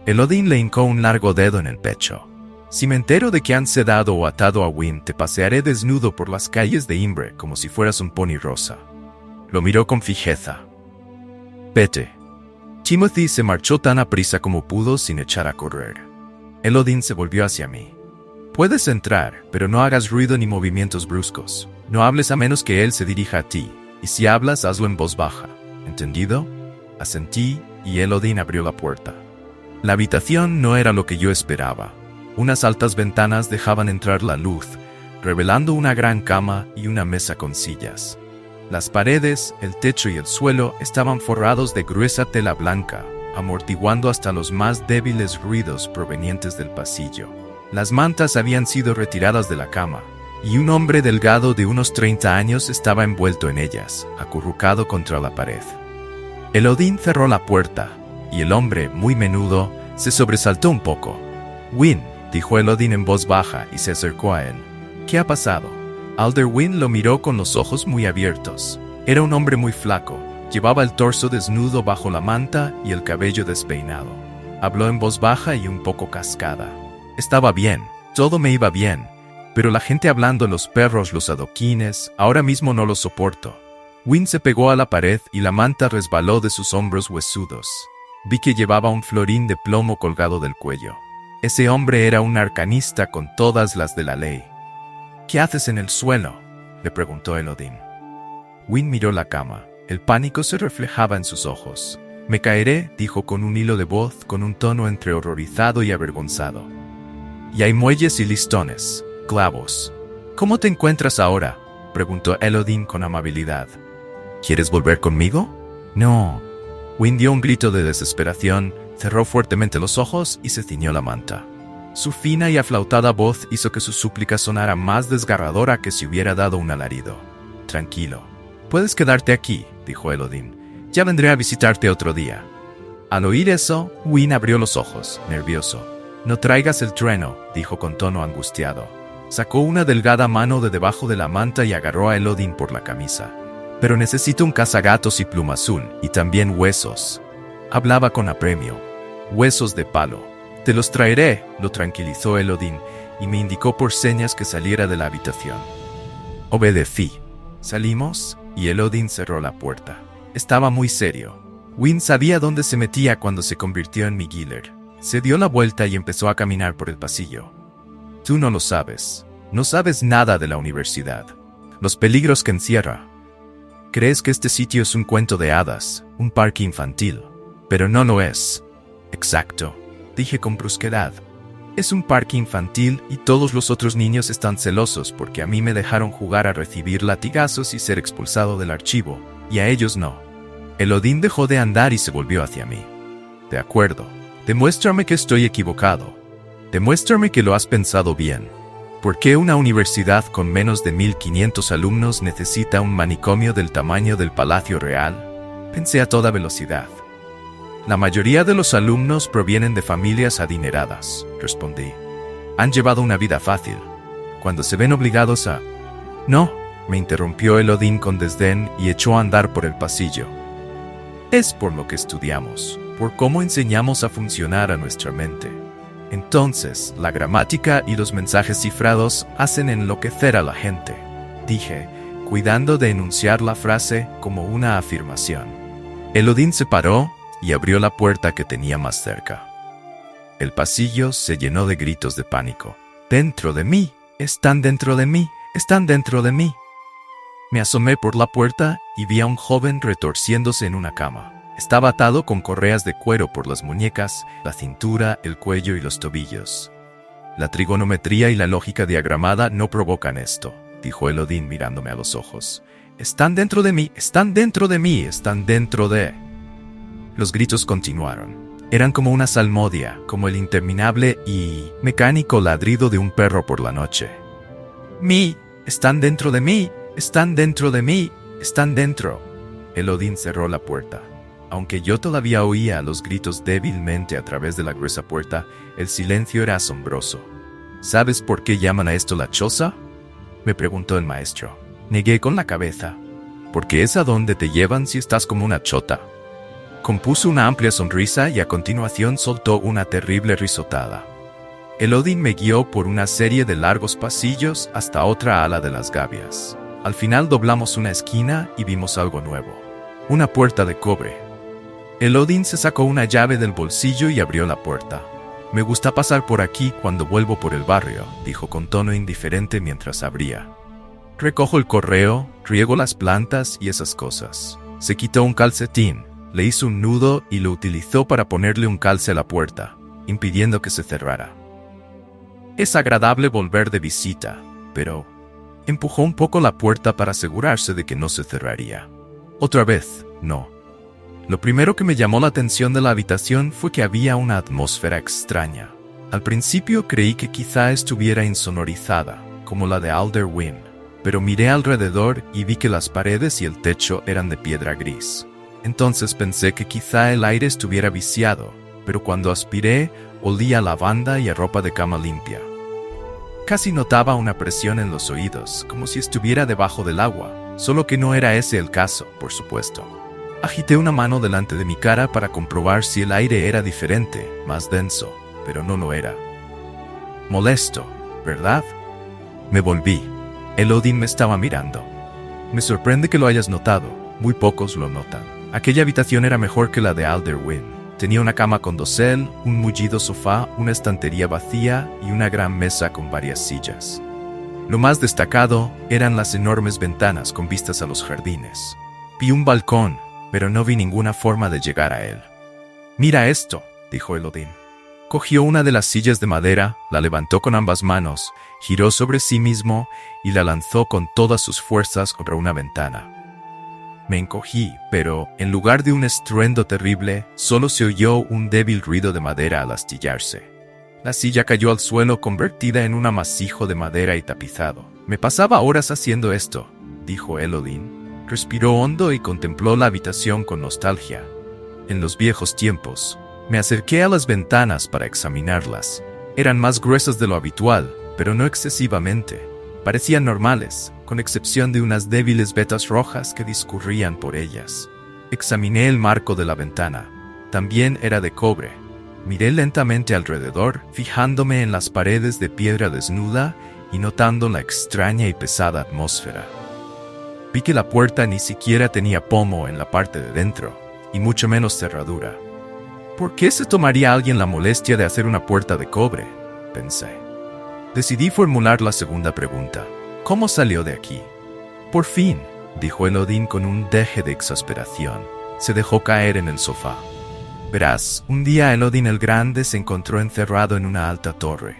Elodín le hincó un largo dedo en el pecho. Si me entero de que han sedado o atado a Wynne, te pasearé desnudo por las calles de Imbre como si fueras un pony rosa. Lo miró con fijeza. Vete. Timothy se marchó tan aprisa como pudo sin echar a correr. Elodín se volvió hacia mí. Puedes entrar, pero no hagas ruido ni movimientos bruscos. No hables a menos que él se dirija a ti, y si hablas, hazlo en voz baja. ¿Entendido? Asentí, y Elodín abrió la puerta. La habitación no era lo que yo esperaba. Unas altas ventanas dejaban entrar la luz, revelando una gran cama y una mesa con sillas. Las paredes, el techo y el suelo estaban forrados de gruesa tela blanca, amortiguando hasta los más débiles ruidos provenientes del pasillo. Las mantas habían sido retiradas de la cama, y un hombre delgado de unos 30 años estaba envuelto en ellas, acurrucado contra la pared. Elodín cerró la puerta, y el hombre, muy menudo, se sobresaltó un poco. «Wynne», dijo Elodín en voz baja y se acercó a él. «¿Qué ha pasado?» Alderwin lo miró con los ojos muy abiertos. Era un hombre muy flaco. Llevaba el torso desnudo bajo la manta y el cabello despeinado. Habló en voz baja y un poco cascada. Estaba bien, todo me iba bien, pero la gente hablando, los perros, los adoquines, ahora mismo no los soporto. Wynne se pegó a la pared y la manta resbaló de sus hombros huesudos. Vi que llevaba un florín de plomo colgado del cuello. Ese hombre era un arcanista con todas las de la ley. «¿Qué haces en el suelo?», le preguntó Elodín. Wynne miró la cama. El pánico se reflejaba en sus ojos. «Me caeré», dijo con un hilo de voz, con un tono entre horrorizado y avergonzado. «Y hay muelles y listones, clavos». «¿Cómo te encuentras ahora?», preguntó Elodin con amabilidad. «¿Quieres volver conmigo?». «No». Wynne dio un grito de desesperación, cerró fuertemente los ojos y se ciñó la manta. Su fina y aflautada voz hizo que su súplica sonara más desgarradora que si hubiera dado un alarido. «Tranquilo. Puedes quedarte aquí», dijo Elodin. «Ya vendré a visitarte otro día». Al oír eso, Wynne abrió los ojos, nervioso. «No traigas el trueno», dijo con tono angustiado. Sacó una delgada mano de debajo de la manta y agarró a Elodin por la camisa. «Pero necesito un cazagatos y pluma azul, y también huesos». Hablaba con apremio. «Huesos de palo». «Te los traeré», lo tranquilizó Elodin, y me indicó por señas que saliera de la habitación. Obedecí. Salimos, y Elodin cerró la puerta. Estaba muy serio. Wynne sabía dónde se metía cuando se convirtió en mi Giller. Se dio la vuelta y empezó a caminar por el pasillo. «Tú no lo sabes. No sabes nada de la universidad. Los peligros que encierra. Crees que este sitio es un cuento de hadas, un parque infantil. Pero no lo es». «Exacto», dije con brusquedad. «Es un parque infantil y todos los otros niños están celosos porque a mí me dejaron jugar a recibir latigazos y ser expulsado del archivo, y a ellos no». Elodin dejó de andar y se volvió hacia mí. «De acuerdo. Demuéstrame que estoy equivocado. Demuéstrame que lo has pensado bien. ¿Por qué una universidad con menos de 1500 alumnos necesita un manicomio del tamaño del Palacio Real?». Pensé a toda velocidad. «La mayoría de los alumnos provienen de familias adineradas», respondí. «Han llevado una vida fácil. Cuando se ven obligados a...». «No», me interrumpió Elodin con desdén y echó a andar por el pasillo. «Es por lo que estudiamos, por cómo enseñamos a funcionar a nuestra mente. Entonces, la gramática y los mensajes cifrados hacen enloquecer a la gente», dije, cuidando de enunciar la frase como una afirmación. Elodin se paró y abrió la puerta que tenía más cerca. El pasillo se llenó de gritos de pánico. «¡Dentro de mí! ¡Están dentro de mí! ¡Están dentro de mí!». Me asomé por la puerta y vi a un joven retorciéndose en una cama. Estaba atado con correas de cuero por las muñecas, la cintura, el cuello y los tobillos. «La trigonometría y la lógica diagramada no provocan esto», dijo Elodin mirándome a los ojos. «Están dentro de mí, están dentro de mí, están dentro de...». Los gritos continuaron. Eran como una salmodia, como el interminable y mecánico ladrido de un perro por la noche. «¡Mí! ¡Están dentro de mí! ¡Están dentro de mí! ¡Están dentro!». Elodin cerró la puerta. Aunque yo todavía oía los gritos débilmente a través de la gruesa puerta, el silencio era asombroso. «¿Sabes por qué llaman a esto la choza?», me preguntó el maestro. Negué con la cabeza. «Porque es a donde te llevan si estás como una chota». Compuso una amplia sonrisa y a continuación soltó una terrible risotada. Elodin me guió por una serie de largos pasillos hasta otra ala de las gavias. Al final doblamos una esquina y vimos algo nuevo. Una puerta de cobre. Elodin se sacó una llave del bolsillo y abrió la puerta. «Me gusta pasar por aquí cuando vuelvo por el barrio», dijo con tono indiferente mientras abría. «Recojo el correo, riego las plantas y esas cosas». Se quitó un calcetín. Le hizo un nudo y lo utilizó para ponerle un calce a la puerta, impidiendo que se cerrara. «Es agradable volver de visita, pero...». Empujó un poco la puerta para asegurarse de que no se cerraría. Otra vez, no. Lo primero que me llamó la atención de la habitación fue que había una atmósfera extraña. Al principio creí que quizá estuviera insonorizada, como la de Alder Wynne, pero miré alrededor y vi que las paredes y el techo eran de piedra gris. Entonces pensé que quizá el aire estuviera viciado, pero cuando aspiré, olía a lavanda y a ropa de cama limpia. Casi notaba una presión en los oídos, como si estuviera debajo del agua, solo que no era ese el caso, por supuesto. Agité una mano delante de mi cara para comprobar si el aire era diferente, más denso, pero no lo era. Molesto, ¿verdad? Me volví. Elodin me estaba mirando. «Me sorprende que lo hayas notado, muy pocos lo notan». Aquella habitación era mejor que la de Alder Wynne. Tenía una cama con dosel, un mullido sofá, una estantería vacía y una gran mesa con varias sillas. Lo más destacado eran las enormes ventanas con vistas a los jardines. Vi un balcón, pero no vi ninguna forma de llegar a él. «Mira esto», dijo Elodin. Cogió una de las sillas de madera, la levantó con ambas manos, giró sobre sí mismo y la lanzó con todas sus fuerzas contra una ventana. Me encogí, pero, en lugar de un estruendo terrible, solo se oyó un débil ruido de madera al astillarse. La silla cayó al suelo convertida en un amasijo de madera y tapizado. «Me pasaba horas haciendo esto», dijo Elodin. Respiró hondo y contempló la habitación con nostalgia. En los viejos tiempos, me acerqué a las ventanas para examinarlas. Eran más gruesas de lo habitual, pero no excesivamente. Parecían normales, con excepción de unas débiles vetas rojas que discurrían por ellas. Examiné el marco de la ventana. También era de cobre. Miré lentamente alrededor, fijándome en las paredes de piedra desnuda y notando la extraña y pesada atmósfera. Vi que la puerta ni siquiera tenía pomo en la parte de dentro, y mucho menos cerradura. ¿Por qué se tomaría alguien la molestia de hacer una puerta de cobre?, pensé. Decidí formular la segunda pregunta. ¿Cómo salió de aquí? Por fin, dijo Elodin con un deje de exasperación. Se dejó caer en el sofá. Verás, un día Elodin el Grande se encontró encerrado en una alta torre.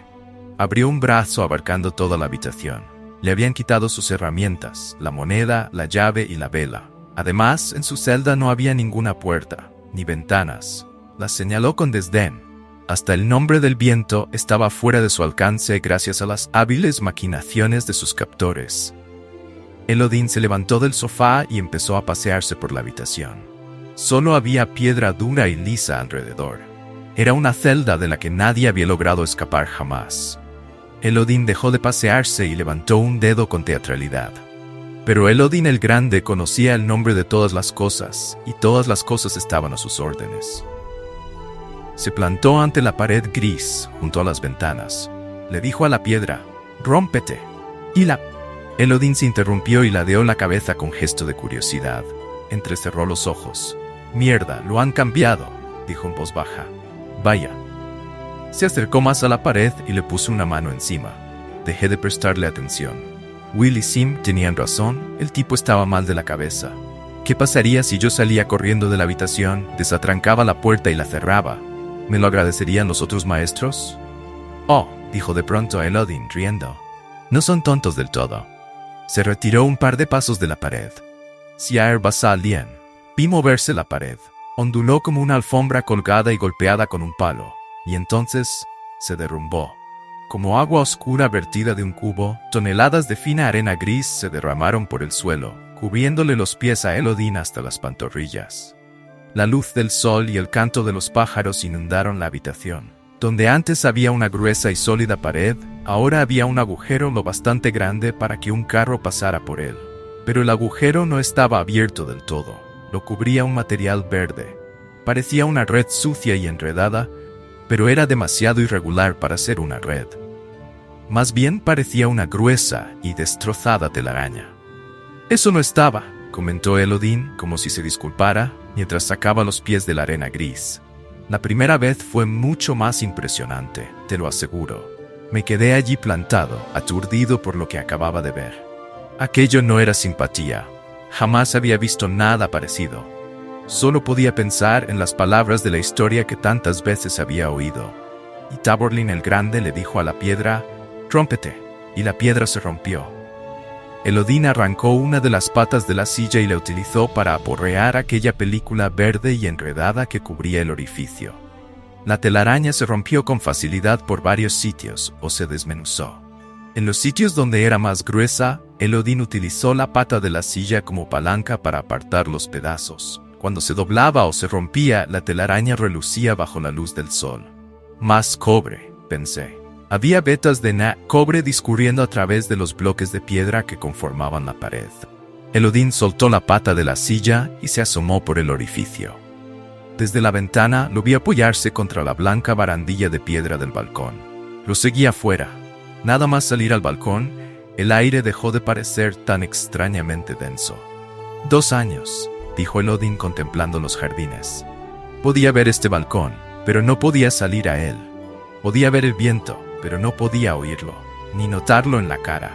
Abrió un brazo abarcando toda la habitación. Le habían quitado sus herramientas, la moneda, la llave y la vela. Además, en su celda no había ninguna puerta, ni ventanas. Las señaló con desdén. Hasta el nombre del viento estaba fuera de su alcance gracias a las hábiles maquinaciones de sus captores. Elodin se levantó del sofá y empezó a pasearse por la habitación. Solo había piedra dura y lisa alrededor. Era una celda de la que nadie había logrado escapar jamás. Elodin dejó de pasearse y levantó un dedo con teatralidad. Pero Elodin el Grande conocía el nombre de todas las cosas, y todas las cosas estaban a sus órdenes. Se plantó ante la pared gris, junto a las ventanas. Le dijo a la piedra, «Rómpete». Elodin se interrumpió y ladeó la cabeza con gesto de curiosidad. Entrecerró los ojos. «Mierda, lo han cambiado», dijo en voz baja. «Vaya». Se acercó más a la pared y le puso una mano encima. Dejé de prestarle atención. Will y Sim tenían razón, el tipo estaba mal de la cabeza. ¿Qué pasaría si yo salía corriendo de la habitación, desatrancaba la puerta y la cerraba? ¿Me lo agradecerían los otros maestros? «Oh», dijo de pronto a Elodin, riendo. «No son tontos del todo». Se retiró un par de pasos de la pared. «Siaer Basalien». Vi moverse la pared. Onduló como una alfombra colgada y golpeada con un palo. Y entonces se derrumbó. Como agua oscura vertida de un cubo, toneladas de fina arena gris se derramaron por el suelo, cubriéndole los pies a Elodin hasta las pantorrillas. La luz del sol y el canto de los pájaros inundaron la habitación. Donde antes había una gruesa y sólida pared, ahora había un agujero lo bastante grande para que un carro pasara por él. Pero el agujero no estaba abierto del todo. Lo cubría un material verde. Parecía una red sucia y enredada, pero era demasiado irregular para ser una red. Más bien parecía una gruesa y destrozada telaraña. «Eso no estaba», comentó Elodin como si se disculpara, mientras sacaba los pies de la arena gris. «La primera vez fue mucho más impresionante, te lo aseguro. Me quedé allí plantado, aturdido por lo que acababa de ver. Aquello no era simpatía. Jamás había visto nada parecido. Solo podía pensar en las palabras de la historia que tantas veces había oído. Y Taborlin el Grande le dijo a la piedra, «Rómpete», y la piedra se rompió. Elodin arrancó una de las patas de la silla y la utilizó para aporrear aquella película verde y enredada que cubría el orificio. La telaraña se rompió con facilidad por varios sitios o se desmenuzó. En los sitios donde era más gruesa, Elodin utilizó la pata de la silla como palanca para apartar los pedazos. Cuando se doblaba o se rompía, la telaraña relucía bajo la luz del sol. «Más cobre», pensé. Había vetas de cobre discurriendo a través de los bloques de piedra que conformaban la pared. Elodin soltó la pata de la silla y se asomó por el orificio. Desde la ventana lo vi apoyarse contra la blanca barandilla de piedra del balcón. Lo seguí afuera. Nada más salir al balcón, el aire dejó de parecer tan extrañamente denso. 2 años, dijo Elodin contemplando los jardines. Podía ver este balcón, pero no podía salir a él. Podía ver el viento, pero no podía oírlo, ni notarlo en la cara.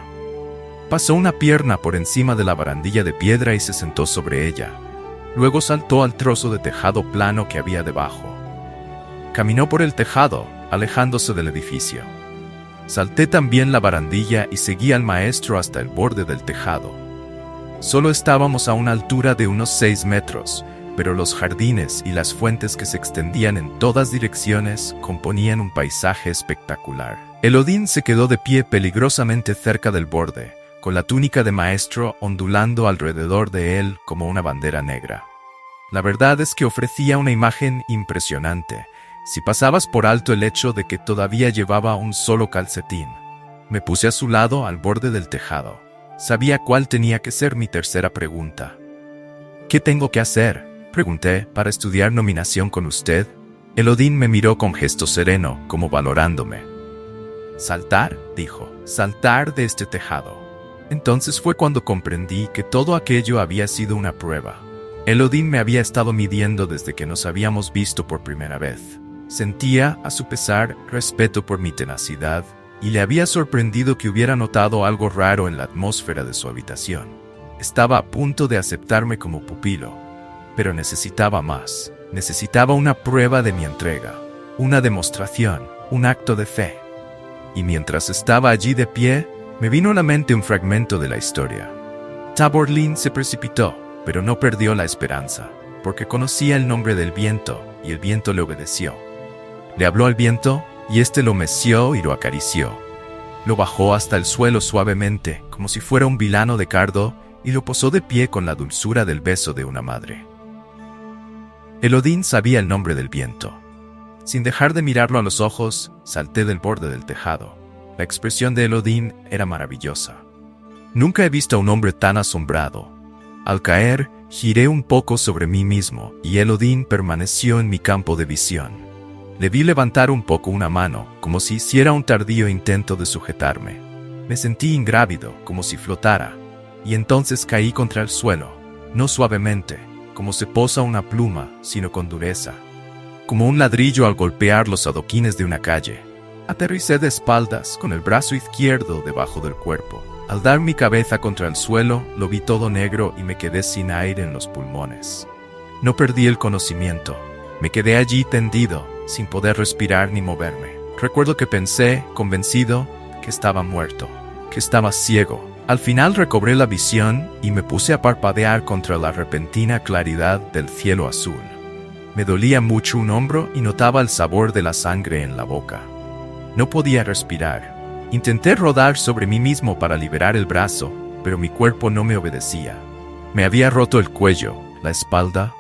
Pasó una pierna por encima de la barandilla de piedra y se sentó sobre ella. Luego saltó al trozo de tejado plano que había debajo. Caminó por el tejado, alejándose del edificio. Salté también la barandilla y seguí al maestro hasta el borde del tejado. Solo estábamos a una altura de unos 6 metros, pero los jardines y las fuentes que se extendían en todas direcciones componían un paisaje espectacular. Elodín se quedó de pie peligrosamente cerca del borde, con la túnica de maestro ondulando alrededor de él como una bandera negra. La verdad es que ofrecía una imagen impresionante, si pasabas por alto el hecho de que todavía llevaba un solo calcetín. Me puse a su lado al borde del tejado. Sabía cuál tenía que ser mi tercera pregunta. ¿Qué tengo que hacer?, pregunté, para estudiar nominación con usted. Elodín me miró con gesto sereno, como valorándome. Saltar, dijo, saltar de este tejado. Entonces fue cuando comprendí que todo aquello había sido una prueba. Elodín me había estado midiendo desde que nos habíamos visto por primera vez. Sentía, a su pesar, respeto por mi tenacidad, y le había sorprendido que hubiera notado algo raro en la atmósfera de su habitación. Estaba a punto de aceptarme como pupilo, pero necesitaba más. Necesitaba una prueba de mi entrega, una demostración, un acto de fe. Y mientras estaba allí de pie, me vino a la mente un fragmento de la historia. Taborlin se precipitó, pero no perdió la esperanza, porque conocía el nombre del viento, y el viento le obedeció. Le habló al viento, y éste lo meció y lo acarició. Lo bajó hasta el suelo suavemente, como si fuera un vilano de cardo, y lo posó de pie con la dulzura del beso de una madre. Elodín sabía el nombre del viento. Sin dejar de mirarlo a los ojos, salté del borde del tejado. La expresión de Elodín era maravillosa. Nunca he visto a un hombre tan asombrado. Al caer, giré un poco sobre mí mismo, y Elodín permaneció en mi campo de visión. Le vi levantar un poco una mano, como si hiciera un tardío intento de sujetarme. Me sentí ingrávido, como si flotara, y entonces caí contra el suelo, no suavemente, como se posa una pluma, sino con dureza, como un ladrillo al golpear los adoquines de una calle. Aterricé de espaldas, con el brazo izquierdo debajo del cuerpo. Al dar mi cabeza contra el suelo, lo vi todo negro y me quedé sin aire en los pulmones. No perdí el conocimiento. Me quedé allí tendido, sin poder respirar ni moverme. Recuerdo que pensé, convencido, que estaba muerto, que estaba ciego. Al final recobré la visión y me puse a parpadear contra la repentina claridad del cielo azul. Me dolía mucho un hombro y notaba el sabor de la sangre en la boca. No podía respirar. Intenté rodar sobre mí mismo para liberar el brazo, pero mi cuerpo no me obedecía. Me había roto el cuello, la espalda.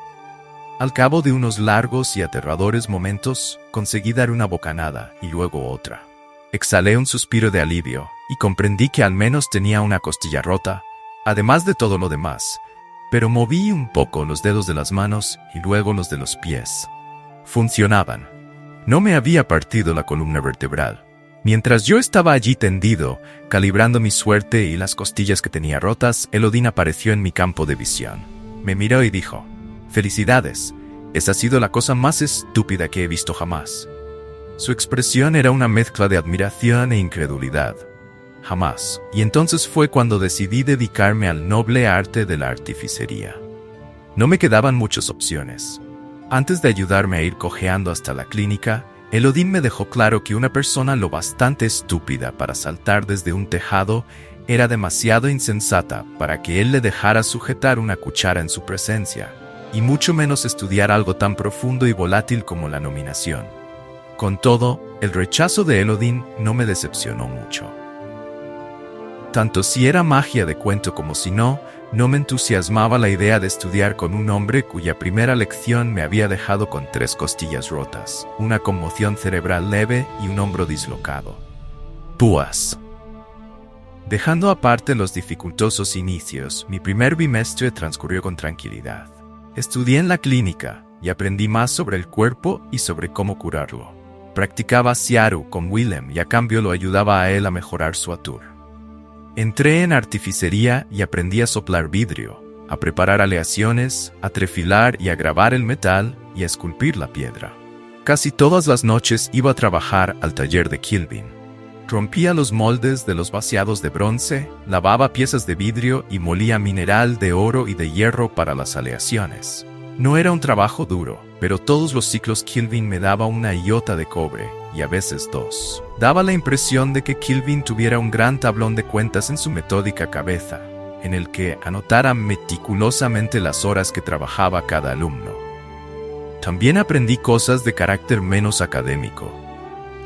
Al cabo de unos largos y aterradores momentos, conseguí dar una bocanada y luego otra. Exhalé un suspiro de alivio y comprendí que al menos tenía una costilla rota, además de todo lo demás, pero moví un poco los dedos de las manos y luego los de los pies. Funcionaban. No me había partido la columna vertebral. Mientras yo estaba allí tendido, calibrando mi suerte y las costillas que tenía rotas, Elodín apareció en mi campo de visión. Me miró y dijo: «Felicidades, esa ha sido la cosa más estúpida que he visto jamás». Su expresión era una mezcla de admiración e incredulidad. Jamás. Y entonces fue cuando decidí dedicarme al noble arte de la artificería. No me quedaban muchas opciones. Antes de ayudarme a ir cojeando hasta la clínica, Elodín me dejó claro que una persona lo bastante estúpida para saltar desde un tejado era demasiado insensata para que él le dejara sujetar una cuchara en su presencia, y mucho menos estudiar algo tan profundo y volátil como la nominación. Con todo, el rechazo de Elodín no me decepcionó mucho. Tanto si era magia de cuento como si no, no me entusiasmaba la idea de estudiar con un hombre cuya primera lección me había dejado con 3 costillas rotas, una conmoción cerebral leve y un hombro dislocado. Púas. Dejando aparte los dificultosos inicios, mi primer bimestre transcurrió con tranquilidad. Estudié en la clínica y aprendí más sobre el cuerpo y sobre cómo curarlo. Practicaba Siaru con Willem y a cambio lo ayudaba a él a mejorar su atur. Entré en artificería y aprendí a soplar vidrio, a preparar aleaciones, a trefilar y a grabar el metal y a esculpir la piedra. Casi todas las noches iba a trabajar al taller de Kilvin. Rompía los moldes de los vaciados de bronce, lavaba piezas de vidrio y molía mineral de oro y de hierro para las aleaciones. No era un trabajo duro, pero todos los ciclos Kilvin me daba una iota de cobre, y a veces dos. Daba la impresión de que Kilvin tuviera un gran tablón de cuentas en su metódica cabeza, en el que anotara meticulosamente las horas que trabajaba cada alumno. También aprendí cosas de carácter menos académico.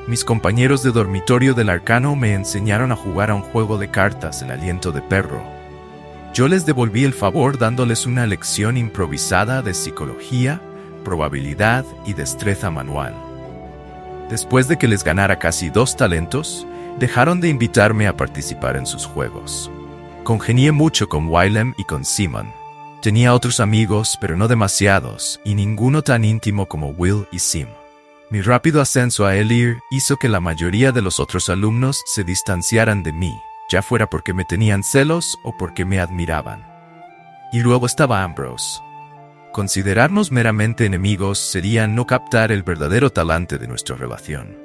Mis compañeros de dormitorio del Arcano me enseñaron a jugar a un juego de cartas, el aliento de perro. Yo les devolví el favor dándoles una lección improvisada de psicología, probabilidad y destreza manual. Después de que les ganara casi 2 talentos, dejaron de invitarme a participar en sus juegos. Congenié mucho con Willem y con Simon. Tenía otros amigos, pero no demasiados, y ninguno tan íntimo como Will y Sim. Mi rápido ascenso a Elir hizo que la mayoría de los otros alumnos se distanciaran de mí, ya fuera porque me tenían celos o porque me admiraban. Y luego estaba Ambrose. Considerarnos meramente enemigos sería no captar el verdadero talante de nuestra relación.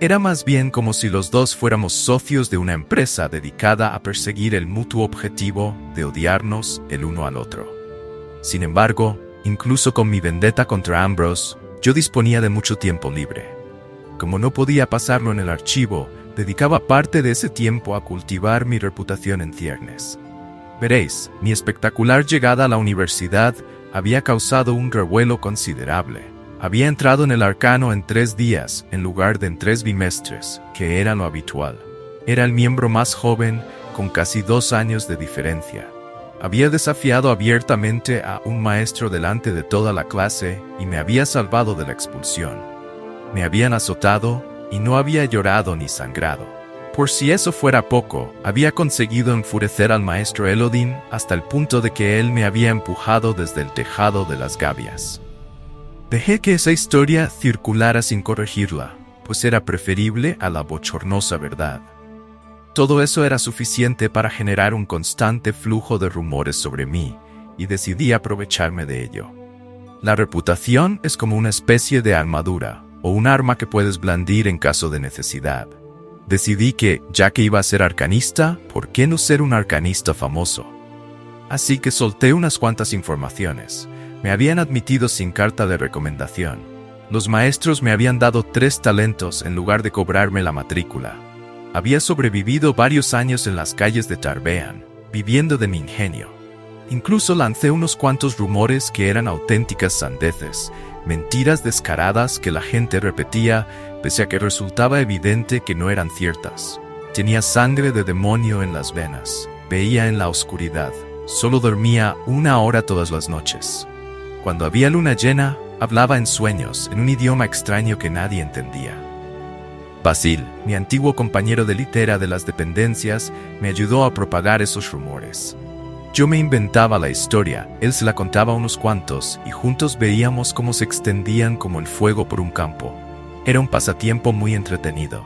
Era más bien como si los dos fuéramos socios de una empresa dedicada a perseguir el mutuo objetivo de odiarnos el uno al otro. Sin embargo, incluso con mi vendetta contra Ambrose, yo disponía de mucho tiempo libre. Como no podía pasarlo en el archivo, dedicaba parte de ese tiempo a cultivar mi reputación en ciernes. Veréis, mi espectacular llegada a la universidad había causado un revuelo considerable. Había entrado en el Arcano en 3 días, en lugar de en 3 bimestres, que era lo habitual. Era el miembro más joven, con casi 2 años de diferencia. Había desafiado abiertamente a un maestro delante de toda la clase y me había salvado de la expulsión. Me habían azotado y no había llorado ni sangrado. Por si eso fuera poco, había conseguido enfurecer al maestro Elodin hasta el punto de que él me había empujado desde el tejado de las gavias. Dejé que esa historia circulara sin corregirla, pues era preferible a la bochornosa verdad. Todo eso era suficiente para generar un constante flujo de rumores sobre mí, y decidí aprovecharme de ello. La reputación es como una especie de armadura, o un arma que puedes blandir en caso de necesidad. Decidí que, ya que iba a ser arcanista, ¿por qué no ser un arcanista famoso? Así que solté unas cuantas informaciones. Me habían admitido sin carta de recomendación. Los maestros me habían dado 3 talentos en lugar de cobrarme la matrícula. Había sobrevivido varios años en las calles de Tarbean, viviendo de mi ingenio. Incluso lancé unos cuantos rumores que eran auténticas sandeces, mentiras descaradas que la gente repetía, pese a que resultaba evidente que no eran ciertas. Tenía sangre de demonio en las venas, veía en la oscuridad, solo dormía 1 hora todas las noches. Cuando había luna llena, hablaba en sueños, en un idioma extraño que nadie entendía. Basil, mi antiguo compañero de litera de las dependencias, me ayudó a propagar esos rumores. Yo me inventaba la historia, él se la contaba a unos cuantos, y juntos veíamos cómo se extendían como el fuego por un campo. Era un pasatiempo muy entretenido.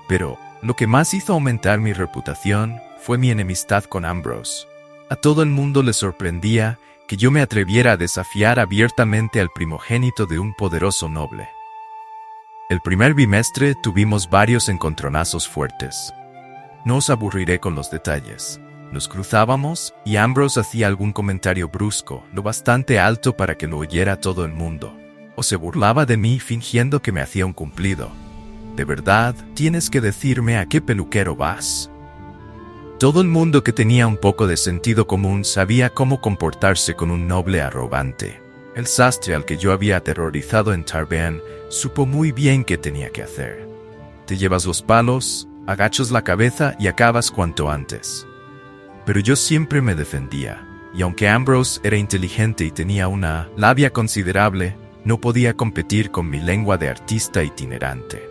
Pero lo que más hizo aumentar mi reputación fue mi enemistad con Ambrose. A todo el mundo le sorprendía que yo me atreviera a desafiar abiertamente al primogénito de un poderoso noble. El primer bimestre tuvimos varios encontronazos fuertes. No os aburriré con los detalles. Nos cruzábamos y Ambrose hacía algún comentario brusco, lo bastante alto para que lo oyera todo el mundo. O se burlaba de mí fingiendo que me hacía un cumplido. ¿De verdad tienes que decirme a qué peluquero vas? Todo el mundo que tenía un poco de sentido común sabía cómo comportarse con un noble arrogante. El sastre al que yo había aterrorizado en Tarbean supo muy bien qué tenía que hacer. Te llevas los palos, agachas la cabeza y acabas cuanto antes. Pero yo siempre me defendía, y aunque Ambrose era inteligente y tenía una labia considerable, no podía competir con mi lengua de artista itinerante.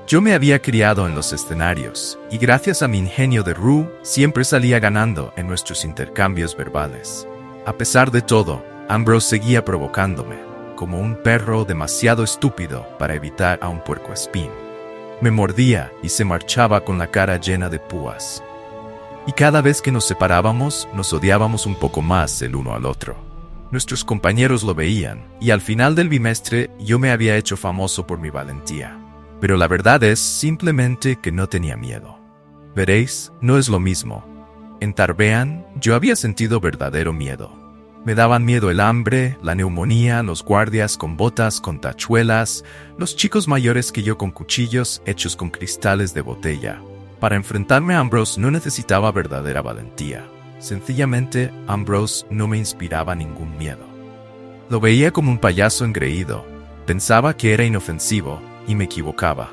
Yo me había criado en los escenarios, y gracias a mi ingenio de Rue, siempre salía ganando en nuestros intercambios verbales. A pesar de todo, Ambrose seguía provocándome, como un perro demasiado estúpido para evitar a un puercoespín. Me mordía y se marchaba con la cara llena de púas. Y cada vez que nos separábamos, nos odiábamos un poco más el uno al otro. Nuestros compañeros lo veían, y al final del bimestre yo me había hecho famoso por mi valentía. Pero la verdad es simplemente que no tenía miedo. Veréis, no es lo mismo. En Tarbean, yo había sentido verdadero miedo. Me daban miedo el hambre, la neumonía, los guardias con botas con tachuelas, los chicos mayores que yo con cuchillos hechos con cristales de botella. Para enfrentarme a Ambrose no necesitaba verdadera valentía. Sencillamente, Ambrose no me inspiraba ningún miedo. Lo veía como un payaso engreído. Pensaba que era inofensivo y me equivocaba.